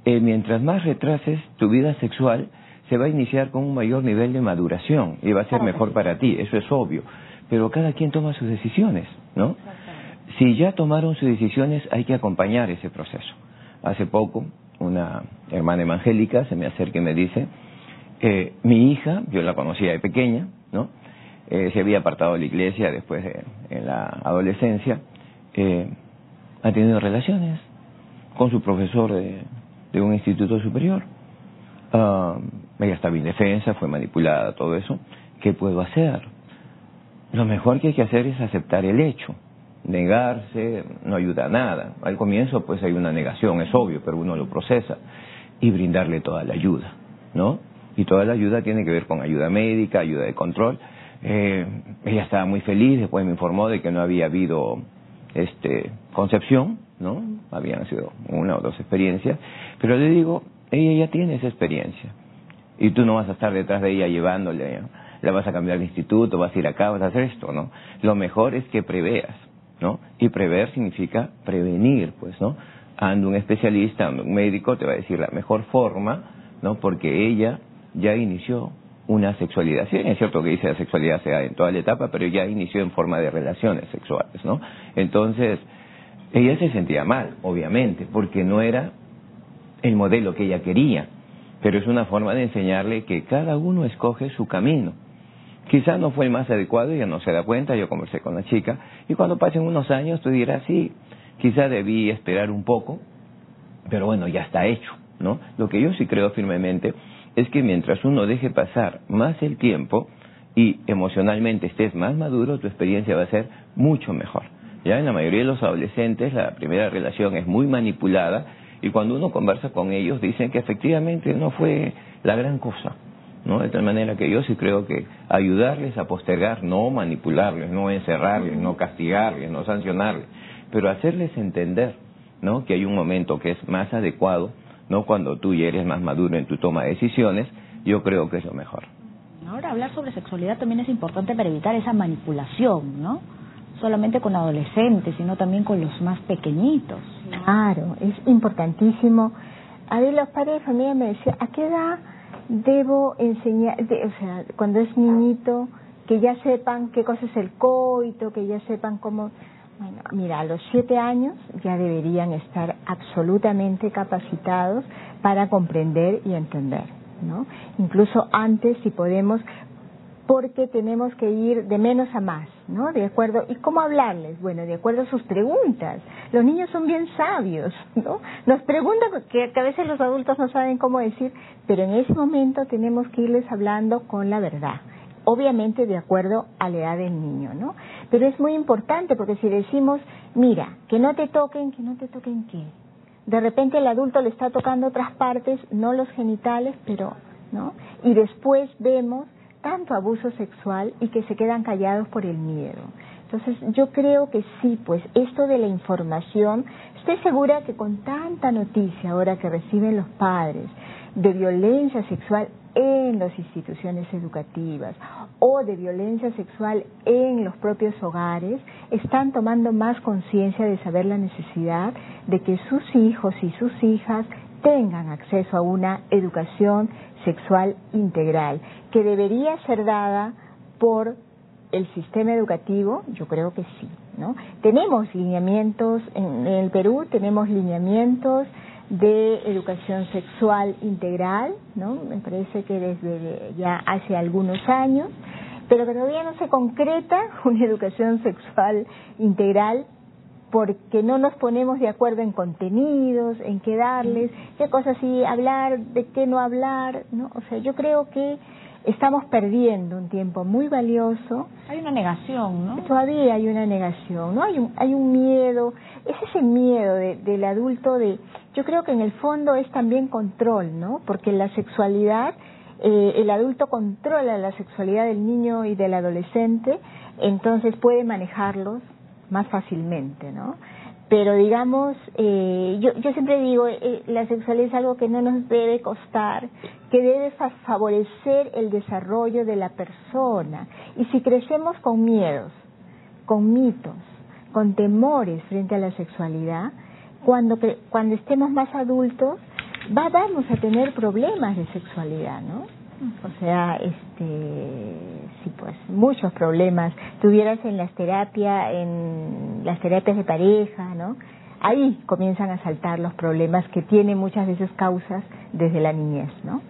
mientras más retrases tu vida sexual, se va a iniciar con un mayor nivel de maduración y va a ser mejor para ti, eso es obvio. Pero cada quien toma sus decisiones, ¿no? Si ya tomaron sus decisiones, hay que acompañar ese proceso. Hace poco, una hermana evangélica se me acerca y me dice, mi hija, yo la conocía de pequeña, ¿no? Se había apartado de la iglesia después en la adolescencia, ha tenido relaciones con su profesor de un instituto superior. Ella estaba indefensa, fue manipulada, todo eso. ¿Qué puedo hacer? Lo mejor que hay que hacer es aceptar el hecho. Negarse no ayuda a nada. Al comienzo pues hay una negación, es obvio, pero uno lo procesa. Y brindarle toda la ayuda, ¿no? Y toda la ayuda tiene que ver con ayuda médica, ayuda de control. Ella estaba muy feliz, después me informó de que no había habido concepción, ¿no? Habían sido 1 o 2 experiencias, pero le digo, ella ya tiene esa experiencia. Y tú no vas a estar detrás de ella llevándole, la vas a cambiar de instituto, vas a ir acá, vas a hacer esto, ¿no? Lo mejor es que preveas, ¿no? Y prever significa prevenir, pues, ¿no? Anda un especialista, anda un médico, te va a decir la mejor forma, ¿no? Porque ella ya inició una sexualidad. Sí, es cierto que dice la sexualidad se da en toda la etapa, pero ya inició en forma de relaciones sexuales, ¿no? Entonces, ella se sentía mal, obviamente, porque no era el modelo que ella quería, pero es una forma de enseñarle que cada uno escoge su camino. Quizás no fue el más adecuado, ella no se da cuenta, yo conversé con la chica, y cuando pasen unos años tú dirás, sí, quizás debí esperar un poco, pero bueno, ya está hecho, ¿no? Lo que yo sí creo firmemente es que mientras uno deje pasar más el tiempo y emocionalmente estés más maduro, tu experiencia va a ser mucho mejor. Ya en la mayoría de los adolescentes la primera relación es muy manipulada y cuando uno conversa con ellos dicen que efectivamente no fue la gran cosa, ¿no? De tal manera que yo sí creo que ayudarles a postergar, no manipularles, no encerrarles, no castigarles, no sancionarles, pero hacerles entender, ¿no? Que hay un momento que es más adecuado, ¿no? Cuando tú ya eres más maduro en tu toma de decisiones, yo creo que es lo mejor. Ahora, hablar sobre sexualidad también es importante para evitar esa manipulación, ¿no? Solamente con adolescentes, sino también con los más pequeñitos. Claro, es importantísimo. A ver, los padres de familia me decían, ¿a qué edad debo enseñar? O sea, cuando es niñito, que ya sepan qué cosa es el coito, que ya sepan cómo... Bueno, mira, a los 7 años ya deberían estar absolutamente capacitados para comprender y entender, ¿no? Incluso antes, si podemos, porque tenemos que ir de menos a más, ¿no? De acuerdo, ¿y cómo hablarles? Bueno, de acuerdo a sus preguntas. Los niños son bien sabios, ¿no? Nos preguntan que a veces los adultos no saben cómo decir, pero en ese momento tenemos que irles hablando con la verdad. Obviamente de acuerdo a la edad del niño, ¿no? Pero es muy importante porque si decimos, mira, que no te toquen ¿qué? De repente el adulto le está tocando otras partes, no los genitales, pero, ¿no? Y después vemos tanto abuso sexual y que se quedan callados por el miedo. Entonces yo creo que sí, pues esto de la información, estoy segura que con tanta noticia ahora que reciben los padres de violencia sexual en las instituciones educativas o de violencia sexual en los propios hogares, están tomando más conciencia de saber la necesidad de que sus hijos y sus hijas tengan acceso a una educación sexual integral, que debería ser dada por el sistema educativo. Yo creo que sí, ¿no? Tenemos lineamientos, en el Perú tenemos lineamientos de educación sexual integral, ¿no? Me parece que desde ya hace algunos años, pero todavía no se concreta una educación sexual integral porque no nos ponemos de acuerdo en contenidos, en qué darles, qué cosas sí hablar, de qué no hablar, ¿no? O sea, yo creo que estamos perdiendo un tiempo muy valioso. Hay una negación, ¿no? Todavía hay una negación, ¿no? Hay un miedo, es ese miedo del adulto de... Yo creo que en el fondo es también control, ¿no? Porque la sexualidad, el adulto controla la sexualidad del niño y del adolescente, entonces puede manejarlos más fácilmente, ¿no? Pero digamos, yo siempre digo, la sexualidad es algo que no nos debe costar, que debe favorecer el desarrollo de la persona. Y si crecemos con miedos, con mitos, con temores frente a la sexualidad, cuando estemos más adultos, vamos a tener problemas de sexualidad, ¿no? O sea, sí, pues, muchos problemas. Tuvieras en las terapias de pareja, ¿no? Ahí comienzan a saltar los problemas que tienen muchas veces causas desde la niñez, ¿no?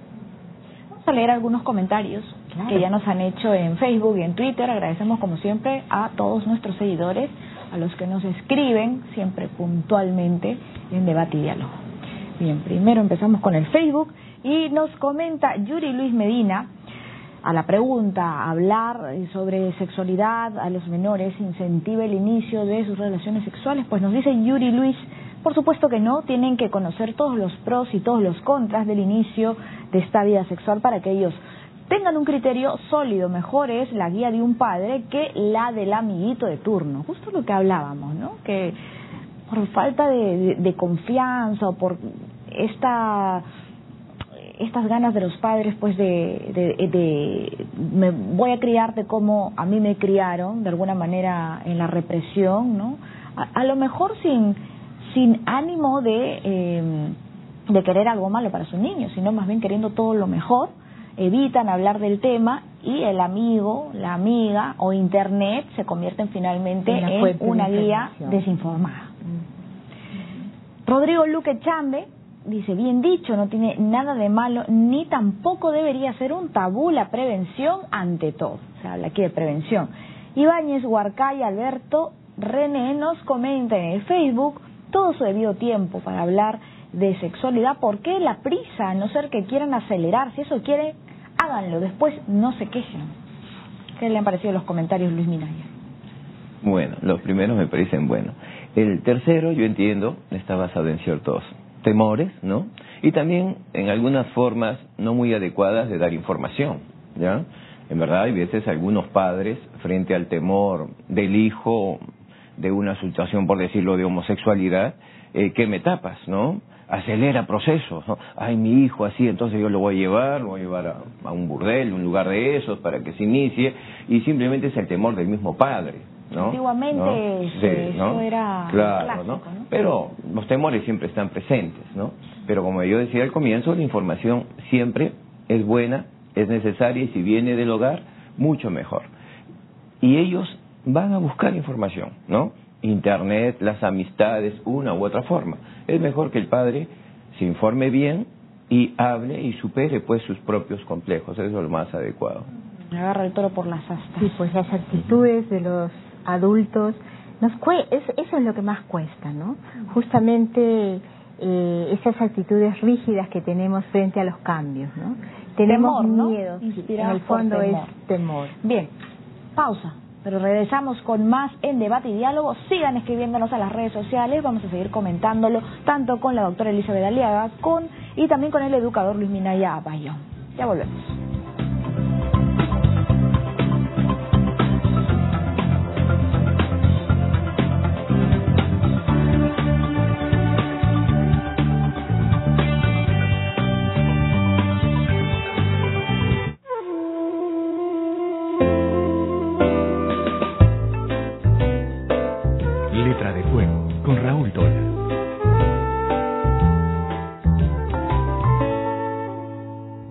Vamos a leer algunos comentarios que ya nos han hecho en Facebook y en Twitter. Agradecemos como siempre a todos nuestros seguidores a los que nos escriben siempre puntualmente en Debate y Diálogo. Bien, primero empezamos con el Facebook y nos comenta Yuri Luis Medina. A la pregunta, hablar sobre sexualidad a los menores incentiva el inicio de sus relaciones sexuales, pues nos dice Yuri Luis, por supuesto que no, tienen que conocer todos los pros y todos los contras del inicio de esta vida sexual para que ellos tengan un criterio sólido. Mejor es la guía de un padre que la del amiguito de turno, justo lo que hablábamos, ¿no? Que por falta de confianza o por estas ganas de los padres, pues me voy a criarte como a mí me criaron, de alguna manera en la represión, ¿no? A lo mejor sin ánimo de querer algo malo para su niño, sino más bien queriendo todo lo mejor, evitan hablar del tema y el amigo, la amiga o internet se convierten finalmente en una guía desinformada. Rodrigo Luque Chambe dice, bien dicho, no tiene nada de malo, ni tampoco debería ser un tabú la prevención ante todo. Se habla aquí de prevención. Ibáñez Huarcay Alberto René nos comenta en el Facebook, todo su debido tiempo para hablar de sexualidad. ¿Por qué la prisa? A no ser que quieran acelerar. Si eso quiere, háganlo. Después no se quejen. ¿Qué le han parecido los comentarios, Luis Minaya? Bueno, los primeros me parecen buenos. El tercero, yo entiendo, está basado en ciertos temores, ¿no? Y también en algunas formas no muy adecuadas de dar información, ¿ya? En verdad, hay veces algunos padres, frente al temor del hijo de una situación, por decirlo, de homosexualidad, que me tapas, ¿no? Acelera procesos, ¿no? Ay, mi hijo así, entonces yo lo voy a llevar a un burdel, un lugar de esos, para que se inicie, y simplemente es el temor del mismo padre, ¿no? Antiguamente, ¿no? Eso era claro, clásico, ¿no? Pero los temores siempre están presentes, ¿no? Pero como yo decía al comienzo, la información siempre es buena, es necesaria, y si viene del hogar, mucho mejor. Y ellos van a buscar información, ¿no? Internet, las amistades, una u otra forma. Es mejor que el padre se informe bien y hable y supere pues sus propios complejos. Eso es lo más adecuado. Agarra el toro por las astas. Sí, pues las actitudes de los adultos, eso es lo que más cuesta, ¿no? Justamente esas actitudes rígidas que tenemos frente a los cambios, ¿no? Tenemos miedo, ¿no? En el fondo es temor. Bien, pausa, pero regresamos con más en Debate y Diálogo. Sigan escribiéndonos a las redes sociales, vamos a seguir comentándolo tanto con la doctora Elizabeth Aliaga y también con el educador Luis Minaya Bayón. Ya volvemos. Letra de Fuego, con Raúl Tola.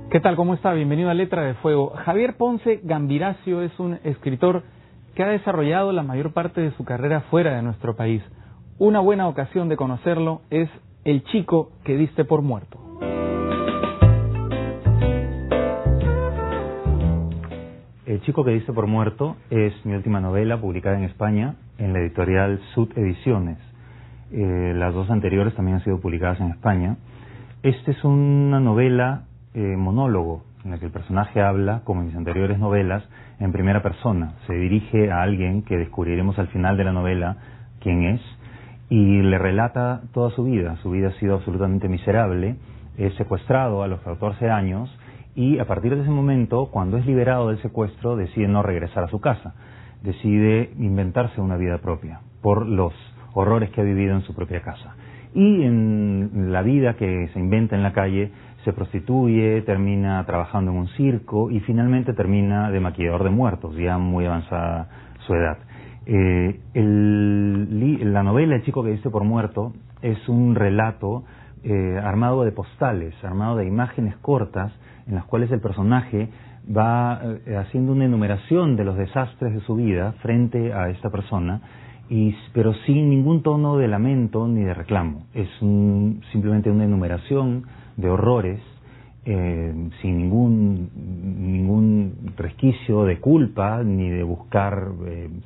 ¿Qué tal? ¿Cómo está? Bienvenido a Letra de Fuego. Javier Ponce Gambiracio es un escritor que ha desarrollado la mayor parte de su carrera fuera de nuestro país. Una buena ocasión de conocerlo es El chico que diste por muerto. El chico que diste por muerto es mi última novela publicada en España en la editorial Sud Ediciones. Las dos anteriores también han sido publicadas en España. Esta es una novela monólogo en la que el personaje habla, como en mis anteriores novelas, en primera persona. Se dirige a alguien que descubriremos al final de la novela quién es y le relata toda su vida. Su vida ha sido absolutamente miserable. Es secuestrado a los 14 años y a partir de ese momento, cuando es liberado del secuestro, decide no regresar a su casa. Decide inventarse una vida propia por los horrores que ha vivido en su propia casa. Y en la vida que se inventa en la calle, se prostituye, termina trabajando en un circo y finalmente termina de maquillador de muertos, ya muy avanzada su edad. La novela El chico que diste por muerto es un relato armado de postales, armado de imágenes cortas en las cuales el personaje va haciendo una enumeración de los desastres de su vida frente a esta persona, pero sin ningún tono de lamento ni de reclamo. Es simplemente una enumeración de horrores sin ningún resquicio de culpa ni de buscar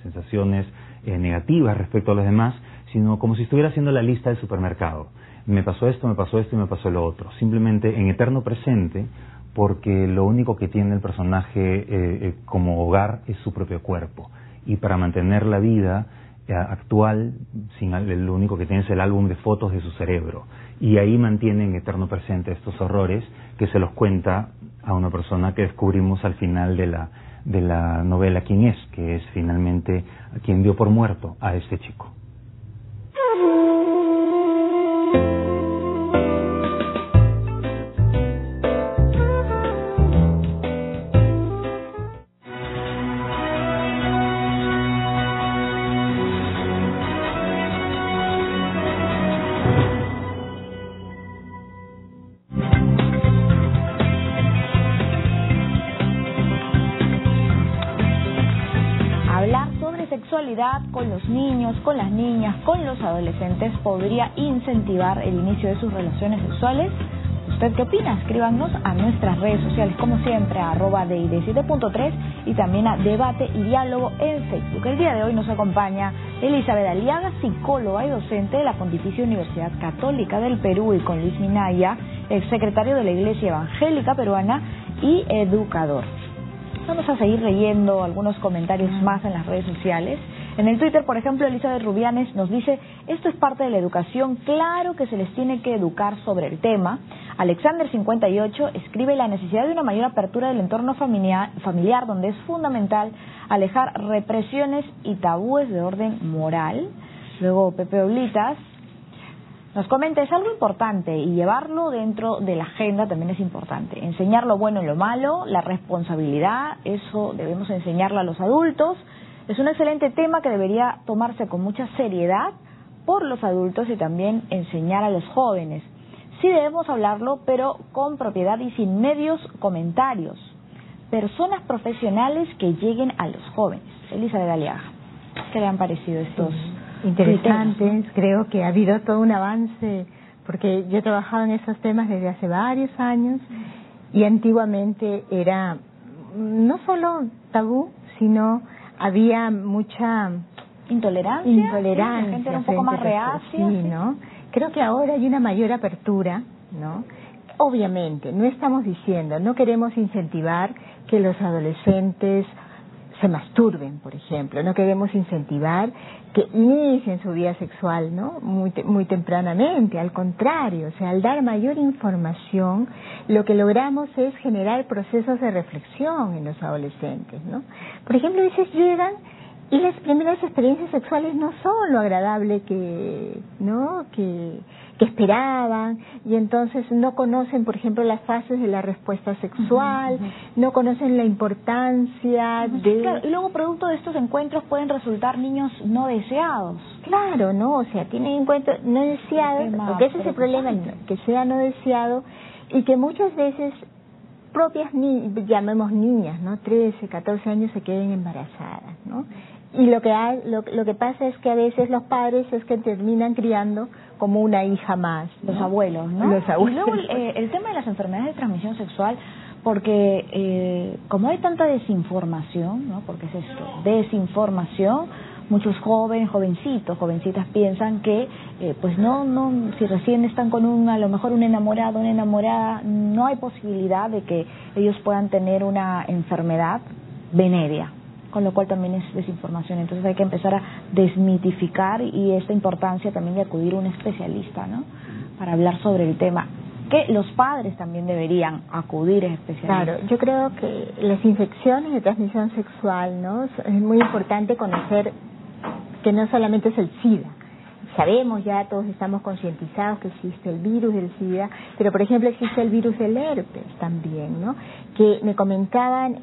sensaciones negativas respecto a los demás, sino como si estuviera haciendo la lista del supermercado. Me pasó esto y me pasó lo otro. Simplemente en eterno presente, porque lo único que tiene el personaje como hogar es su propio cuerpo. Y para mantener la vida actual, lo único que tiene es el álbum de fotos de su cerebro. Y ahí mantiene en eterno presente estos horrores que se los cuenta a una persona que descubrimos al final de la novela quién es, que es finalmente a quien dio por muerto a este chico. Con los niños, con las niñas, con los adolescentes podría incentivar el inicio de sus relaciones sexuales. ¿Usted qué opina? Escríbanos a nuestras redes sociales, como siempre, a @DID7.3 y también a Debate y Diálogo en Facebook. El día de hoy nos acompaña Elizabeth Aliaga, psicóloga y docente de la Pontificia Universidad Católica del Perú, y con Luis Minaya, exsecretario de la Iglesia Evangélica Peruana y educador. Vamos a seguir leyendo algunos comentarios más en las redes sociales. En el Twitter, por ejemplo, Elizabeth Rubianes nos dice: esto es parte de la educación, claro que se les tiene que educar sobre el tema. Alexander58 escribe la necesidad de una mayor apertura del entorno familiar, donde es fundamental alejar represiones y tabúes de orden moral. Luego Pepe Oblitas nos comenta: es algo importante y llevarlo dentro de la agenda también es importante. Enseñar lo bueno y lo malo, la responsabilidad, eso debemos enseñarlo a los adultos. Es un excelente tema que debería tomarse con mucha seriedad por los adultos y también enseñar a los jóvenes. Sí debemos hablarlo, pero con propiedad y sin medios comentarios. Personas profesionales que lleguen a los jóvenes. Elizabeth Aliaga, ¿qué le han parecido estos interesantes? criterios? Creo que ha habido todo un avance, porque yo he trabajado en esos temas desde hace varios años y antiguamente era no solo tabú, sino había mucha intolerancia, la gente era un poco más reacia. Sí, ¿no? Creo que ahora hay una mayor apertura, ¿no? Obviamente, no estamos diciendo, no queremos incentivar que los adolescentes se masturben, por ejemplo, no queremos incentivar que inicien su vida sexual, ¿no? Muy tempranamente, al contrario, o sea, al dar mayor información, lo que logramos es generar procesos de reflexión en los adolescentes, ¿no? Por ejemplo, a veces llegan y las primeras experiencias sexuales no son lo agradable que esperaban, y entonces no conocen, por ejemplo, las fases de la respuesta sexual, no conocen la importancia de... Claro, y luego, producto de estos encuentros, pueden resultar niños no deseados. Claro, ¿no? O sea, tienen encuentros no deseados, porque ese es el problema, que sea no deseado, y que muchas veces propias, llamemos niñas, ¿no? 13, 14 años se queden embarazadas, ¿no? Y lo que pasa es que a veces los padres es que terminan criando como una hija más, ¿no? Los abuelos, ¿no? Los abuelos. Y luego el tema de las enfermedades de transmisión sexual, porque como hay tanta desinformación, ¿no? Porque es esto, desinformación, muchos jovencitas piensan que pues no, si recién están con a lo mejor un enamorado, una enamorada, no hay posibilidad de que ellos puedan tener una enfermedad venérea, con lo cual también es desinformación. Entonces hay que empezar a desmitificar, y esta importancia también de acudir a un especialista, ¿no? Para hablar sobre el tema, que los padres también deberían acudir a especialistas. Claro, yo creo que las infecciones de transmisión sexual, ¿no? Es muy importante conocer que no solamente es el SIDA. Sabemos ya, todos estamos concientizados que existe el virus del SIDA, pero por ejemplo existe el virus del herpes también, ¿no? Que me comentaban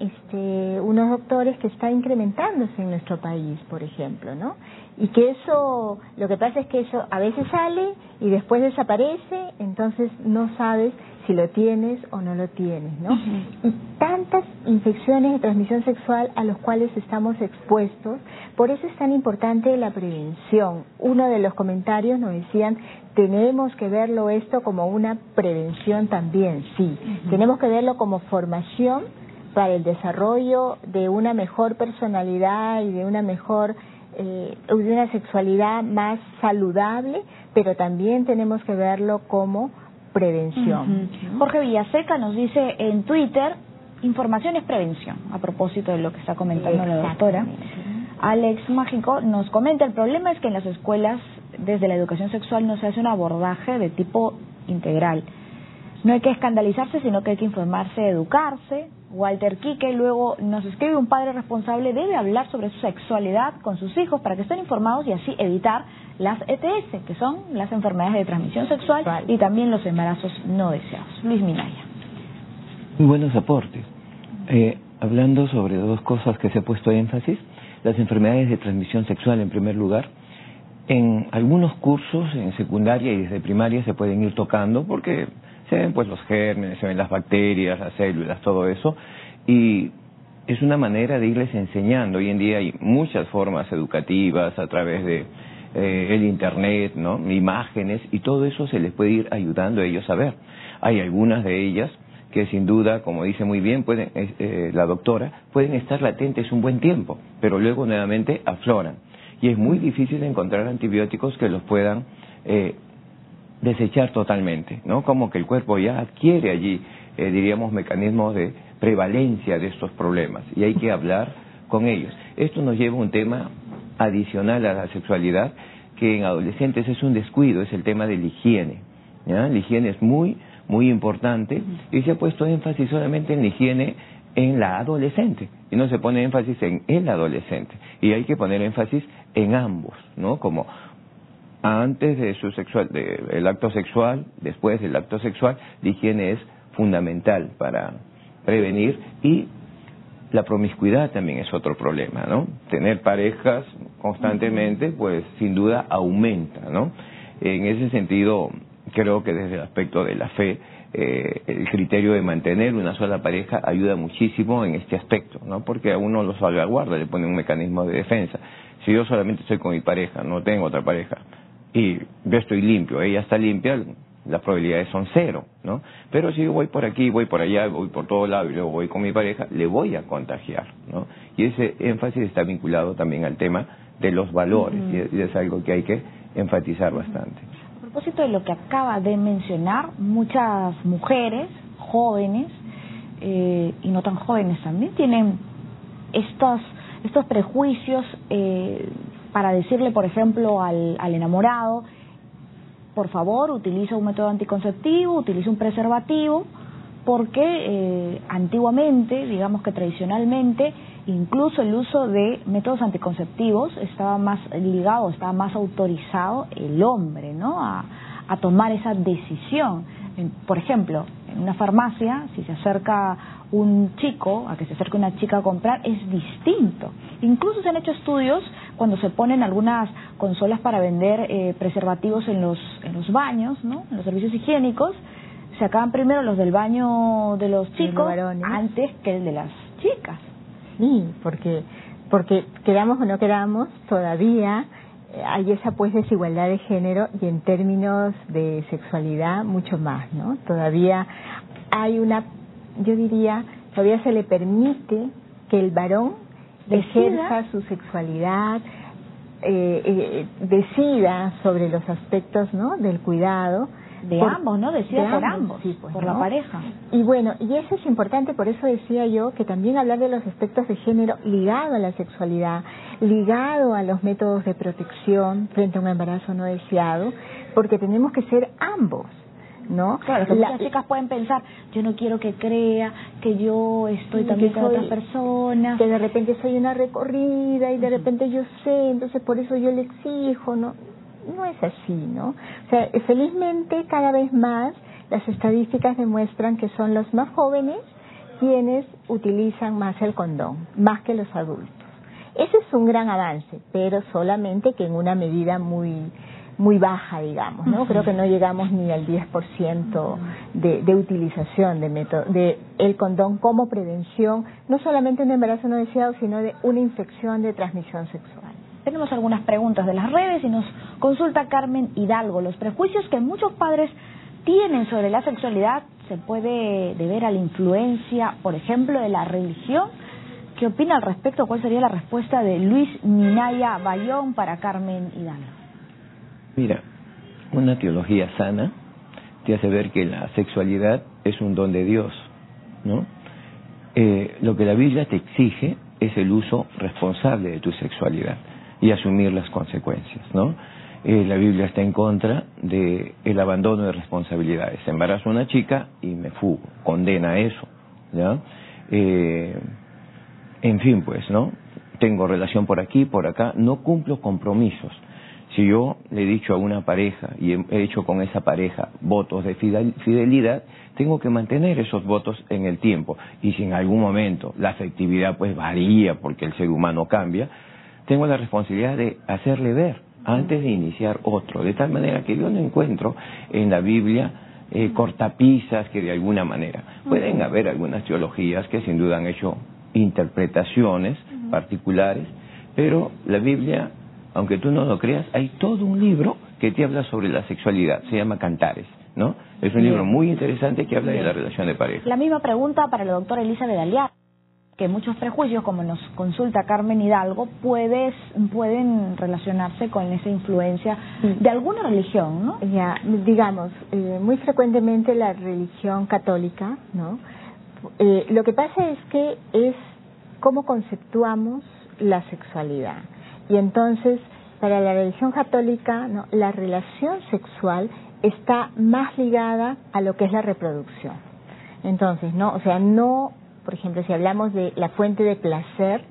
unos doctores que está incrementándose en nuestro país, por ejemplo, ¿no? Y que eso, lo que pasa es que eso a veces sale y después desaparece, entonces no sabes si lo tienes o no lo tienes, ¿no? Y tantas infecciones de transmisión sexual a los cuales estamos expuestos, por eso es tan importante la prevención. Uno de los comentarios nos decían, tenemos que verlo esto como una prevención también, sí. Tenemos que verlo como formación para el desarrollo de una mejor personalidad y de una mejor, de una sexualidad más saludable, pero también tenemos que verlo como prevención. Jorge Villaseca nos dice en Twitter, información es prevención, a propósito de lo que está comentando la doctora. Alex Mágico nos comenta, el problema es que en las escuelas, desde la educación sexual, no se hace un abordaje de tipo integral. No hay que escandalizarse, sino que hay que informarse, educarse. Walter Quique luego nos escribe, un padre responsable debe hablar sobre su sexualidad con sus hijos para que estén informados y así evitar las ETS, que son las enfermedades de transmisión sexual y también los embarazos no deseados. Luis Minaya. Muy buenos aportes. Hablando sobre dos cosas que se ha puesto énfasis, las enfermedades de transmisión sexual en primer lugar. En algunos cursos en secundaria y desde primaria se pueden ir tocando porque se ven pues los gérmenes, se ven las bacterias, las células, todo eso, y es una manera de irles enseñando. Hoy en día hay muchas formas educativas a través de el internet, ¿no? Imágenes, y todo eso se les puede ir ayudando a ellos a ver. Hay algunas de ellas que sin duda, como dice muy bien pueden, la doctora, pueden estar latentes un buen tiempo, pero luego nuevamente afloran. Y es muy difícil encontrar antibióticos que los puedan desechar totalmente, ¿no? Como que el cuerpo ya adquiere allí, diríamos, mecanismos de prevalencia de estos problemas, y hay que hablar con ellos. Esto nos lleva a un tema adicional a la sexualidad, que en adolescentes es un descuido, es el tema de la higiene, ¿ya? La higiene es muy importante, y se ha puesto énfasis solamente en la higiene en la adolescente, y no se pone énfasis en el adolescente, y hay que poner énfasis en ambos, ¿no? Como antes de el acto sexual, después del acto sexual, la higiene es fundamental para prevenir, y la promiscuidad también es otro problema, ¿no? Tener parejas constantemente, pues sin duda aumenta, ¿no? En ese sentido, creo que desde el aspecto de la fe, el criterio de mantener una sola pareja ayuda muchísimo en este aspecto, ¿no? Porque a uno lo salvaguarda, le pone un mecanismo de defensa. Si yo solamente estoy con mi pareja, no tengo otra pareja, y yo estoy limpio, ella está limpia, las probabilidades son cero, ¿no? Pero si yo voy por aquí, voy por allá, voy por todo lado y luego voy con mi pareja, le voy a contagiar, ¿no? Y ese énfasis está vinculado también al tema de los valores, y es algo que hay que enfatizar bastante. A propósito de lo que acaba de mencionar, muchas mujeres jóvenes y no tan jóvenes también tienen estos prejuicios para decirle, por ejemplo, al enamorado, por favor, utiliza un método anticonceptivo, utiliza un preservativo, porque antiguamente, digamos que tradicionalmente, incluso el uso de métodos anticonceptivos estaba más ligado, estaba más autorizado el hombre, ¿no? A tomar esa decisión. Por ejemplo, en una farmacia, si se acerca un chico, a que se acerque una chica a comprar, es distinto. Incluso se han hecho estudios cuando se ponen algunas consolas para vender preservativos en los baños, ¿no? En los servicios higiénicos, se acaban primero los del baño de los chicos antes que el de las chicas. Sí, porque queramos o no queramos, todavía hay esa pues desigualdad de género, y en términos de sexualidad mucho más, ¿no? Todavía hay yo diría, todavía se le permite que el varón ejerza su sexualidad, decida sobre los aspectos, ¿no?, del cuidado. De ambos, ¿no? Decida por ambos, sí, pues, por la pareja. Y bueno, y eso es importante, por eso decía yo que también hablar de los aspectos de género ligado a la sexualidad, ligado a los métodos de protección frente a un embarazo no deseado, porque tenemos que ser ambos, ¿no? Claro, que muchas chicas pueden pensar, yo no quiero que crea que yo estoy también con otras personas, que de repente soy una recorrida y de repente yo sé, entonces por eso yo le exijo, ¿no? No es así, ¿no? O sea, felizmente cada vez más las estadísticas demuestran que son los más jóvenes quienes utilizan más el condón, más que los adultos. Ese es un gran avance, pero solamente que en una medida muy muy baja, digamos, ¿no? Creo que no llegamos ni al 10% de utilización de el condón como prevención, no solamente de un embarazo no deseado, sino de una infección de transmisión sexual. Tenemos algunas preguntas de las redes y nos consulta Carmen Hidalgo. Los prejuicios que muchos padres tienen sobre la sexualidad se puede deber a la influencia, por ejemplo, de la religión. ¿Qué opina al respecto? ¿Cuál sería la respuesta de Luis Minaya Bayón para Carmen Hidalgo? Mira, una teología sana te hace ver que la sexualidad es un don de Dios, ¿no? Lo que la Biblia te exige es el uso responsable de tu sexualidad y asumir las consecuencias, ¿no? La Biblia está en contra de el abandono de responsabilidades. Embarazo a una chica y me fugo, condena eso, ¿ya? En fin, pues, ¿no? Tengo relación por aquí, por acá, no cumplo compromisos. Si yo le he dicho a una pareja y he hecho con esa pareja votos de fidelidad, tengo que mantener esos votos en el tiempo. Y si en algún momento la afectividad pues varía porque el ser humano cambia, tengo la responsabilidad de hacerle ver antes de iniciar otro. De tal manera que yo no encuentro en la Biblia cortapisas que de alguna manera. Pueden haber algunas teologías que sin duda han hecho interpretaciones particulares, pero la Biblia, aunque tú no lo creas, hay todo un libro que te habla sobre la sexualidad, se llama Cantares, ¿no? Es un libro muy interesante que habla de la relación de pareja. La misma pregunta para la doctora Elizabeth Aliaga, que muchos prejuicios, como nos consulta Carmen Hidalgo, pueden relacionarse con esa influencia de alguna religión, ¿no? Ya, digamos, muy frecuentemente la religión católica, ¿no? Lo que pasa es que es cómo conceptuamos la sexualidad. Y entonces, para la religión católica, ¿no?, la relación sexual está más ligada a lo que es la reproducción. Entonces, ¿no? O sea, no, por ejemplo, si hablamos de la fuente de placer,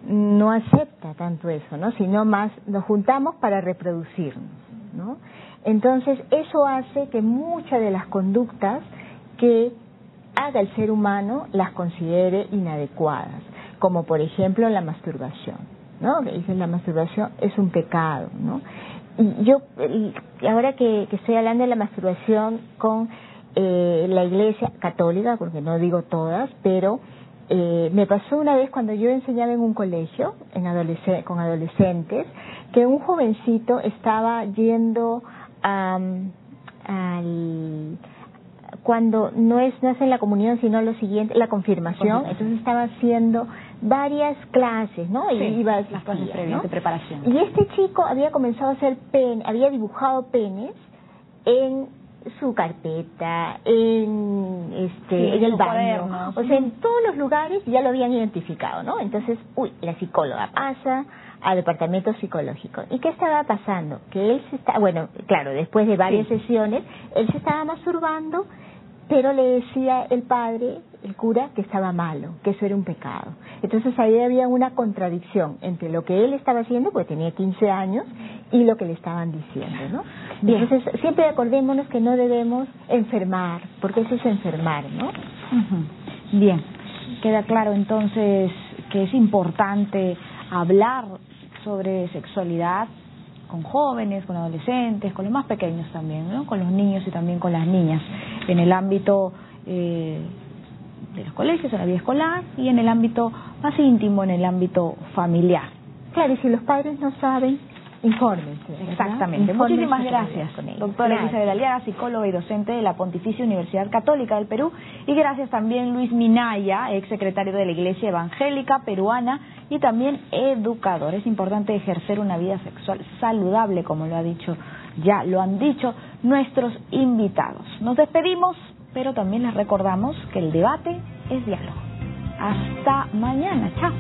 no acepta tanto eso, ¿no? Sino más nos juntamos para reproducirnos, ¿no? Entonces, eso hace que muchas de las conductas que haga el ser humano las considere inadecuadas, como por ejemplo la masturbación, ¿no? Que dicen la masturbación es un pecado, ¿no? Y yo, ahora que estoy hablando de la masturbación con la Iglesia católica, porque no digo todas, pero me pasó una vez cuando yo enseñaba en un colegio con adolescentes, que un jovencito estaba yendo cuando no hace la comunión, sino lo siguiente, la confirmación. Entonces estaba haciendo varias clases, ¿no? Sí, y iba las clases previas, ¿no?, de preparación. Y este chico había comenzado a hacer había dibujado penes en su carpeta, en el baño, o sea, en todos los lugares ya lo habían identificado, ¿no? Entonces, la psicóloga pasa al departamento psicológico. ¿Y qué estaba pasando? Que él claro, después de varias sesiones, él se estaba masturbando, pero le decía el padre, el cura, que estaba malo, que eso era un pecado. Entonces ahí había una contradicción entre lo que él estaba haciendo, porque tenía 15 años, y lo que le estaban diciendo, ¿no? Bien. Entonces siempre acordémonos que no debemos enfermar, porque eso es enfermar, ¿no? Bien, queda claro entonces que es importante hablar sobre sexualidad con jóvenes, con adolescentes, con los más pequeños también, ¿no? Con los niños y también con las niñas, en el ámbito de los colegios, en la vida escolar, y en el ámbito más íntimo, en el ámbito familiar. Claro, y si los padres no saben, infórmense. Exactamente. Muchísimas gracias, doctora Elizabeth Aliaga, psicóloga y docente de la Pontificia Universidad Católica del Perú, y gracias también Luis Minaya, ex secretario de la Iglesia Evangélica Peruana y también educador. Es importante ejercer una vida sexual saludable, como lo han dicho nuestros invitados. Nos despedimos, pero también les recordamos que el debate es diálogo. Hasta mañana. Chao.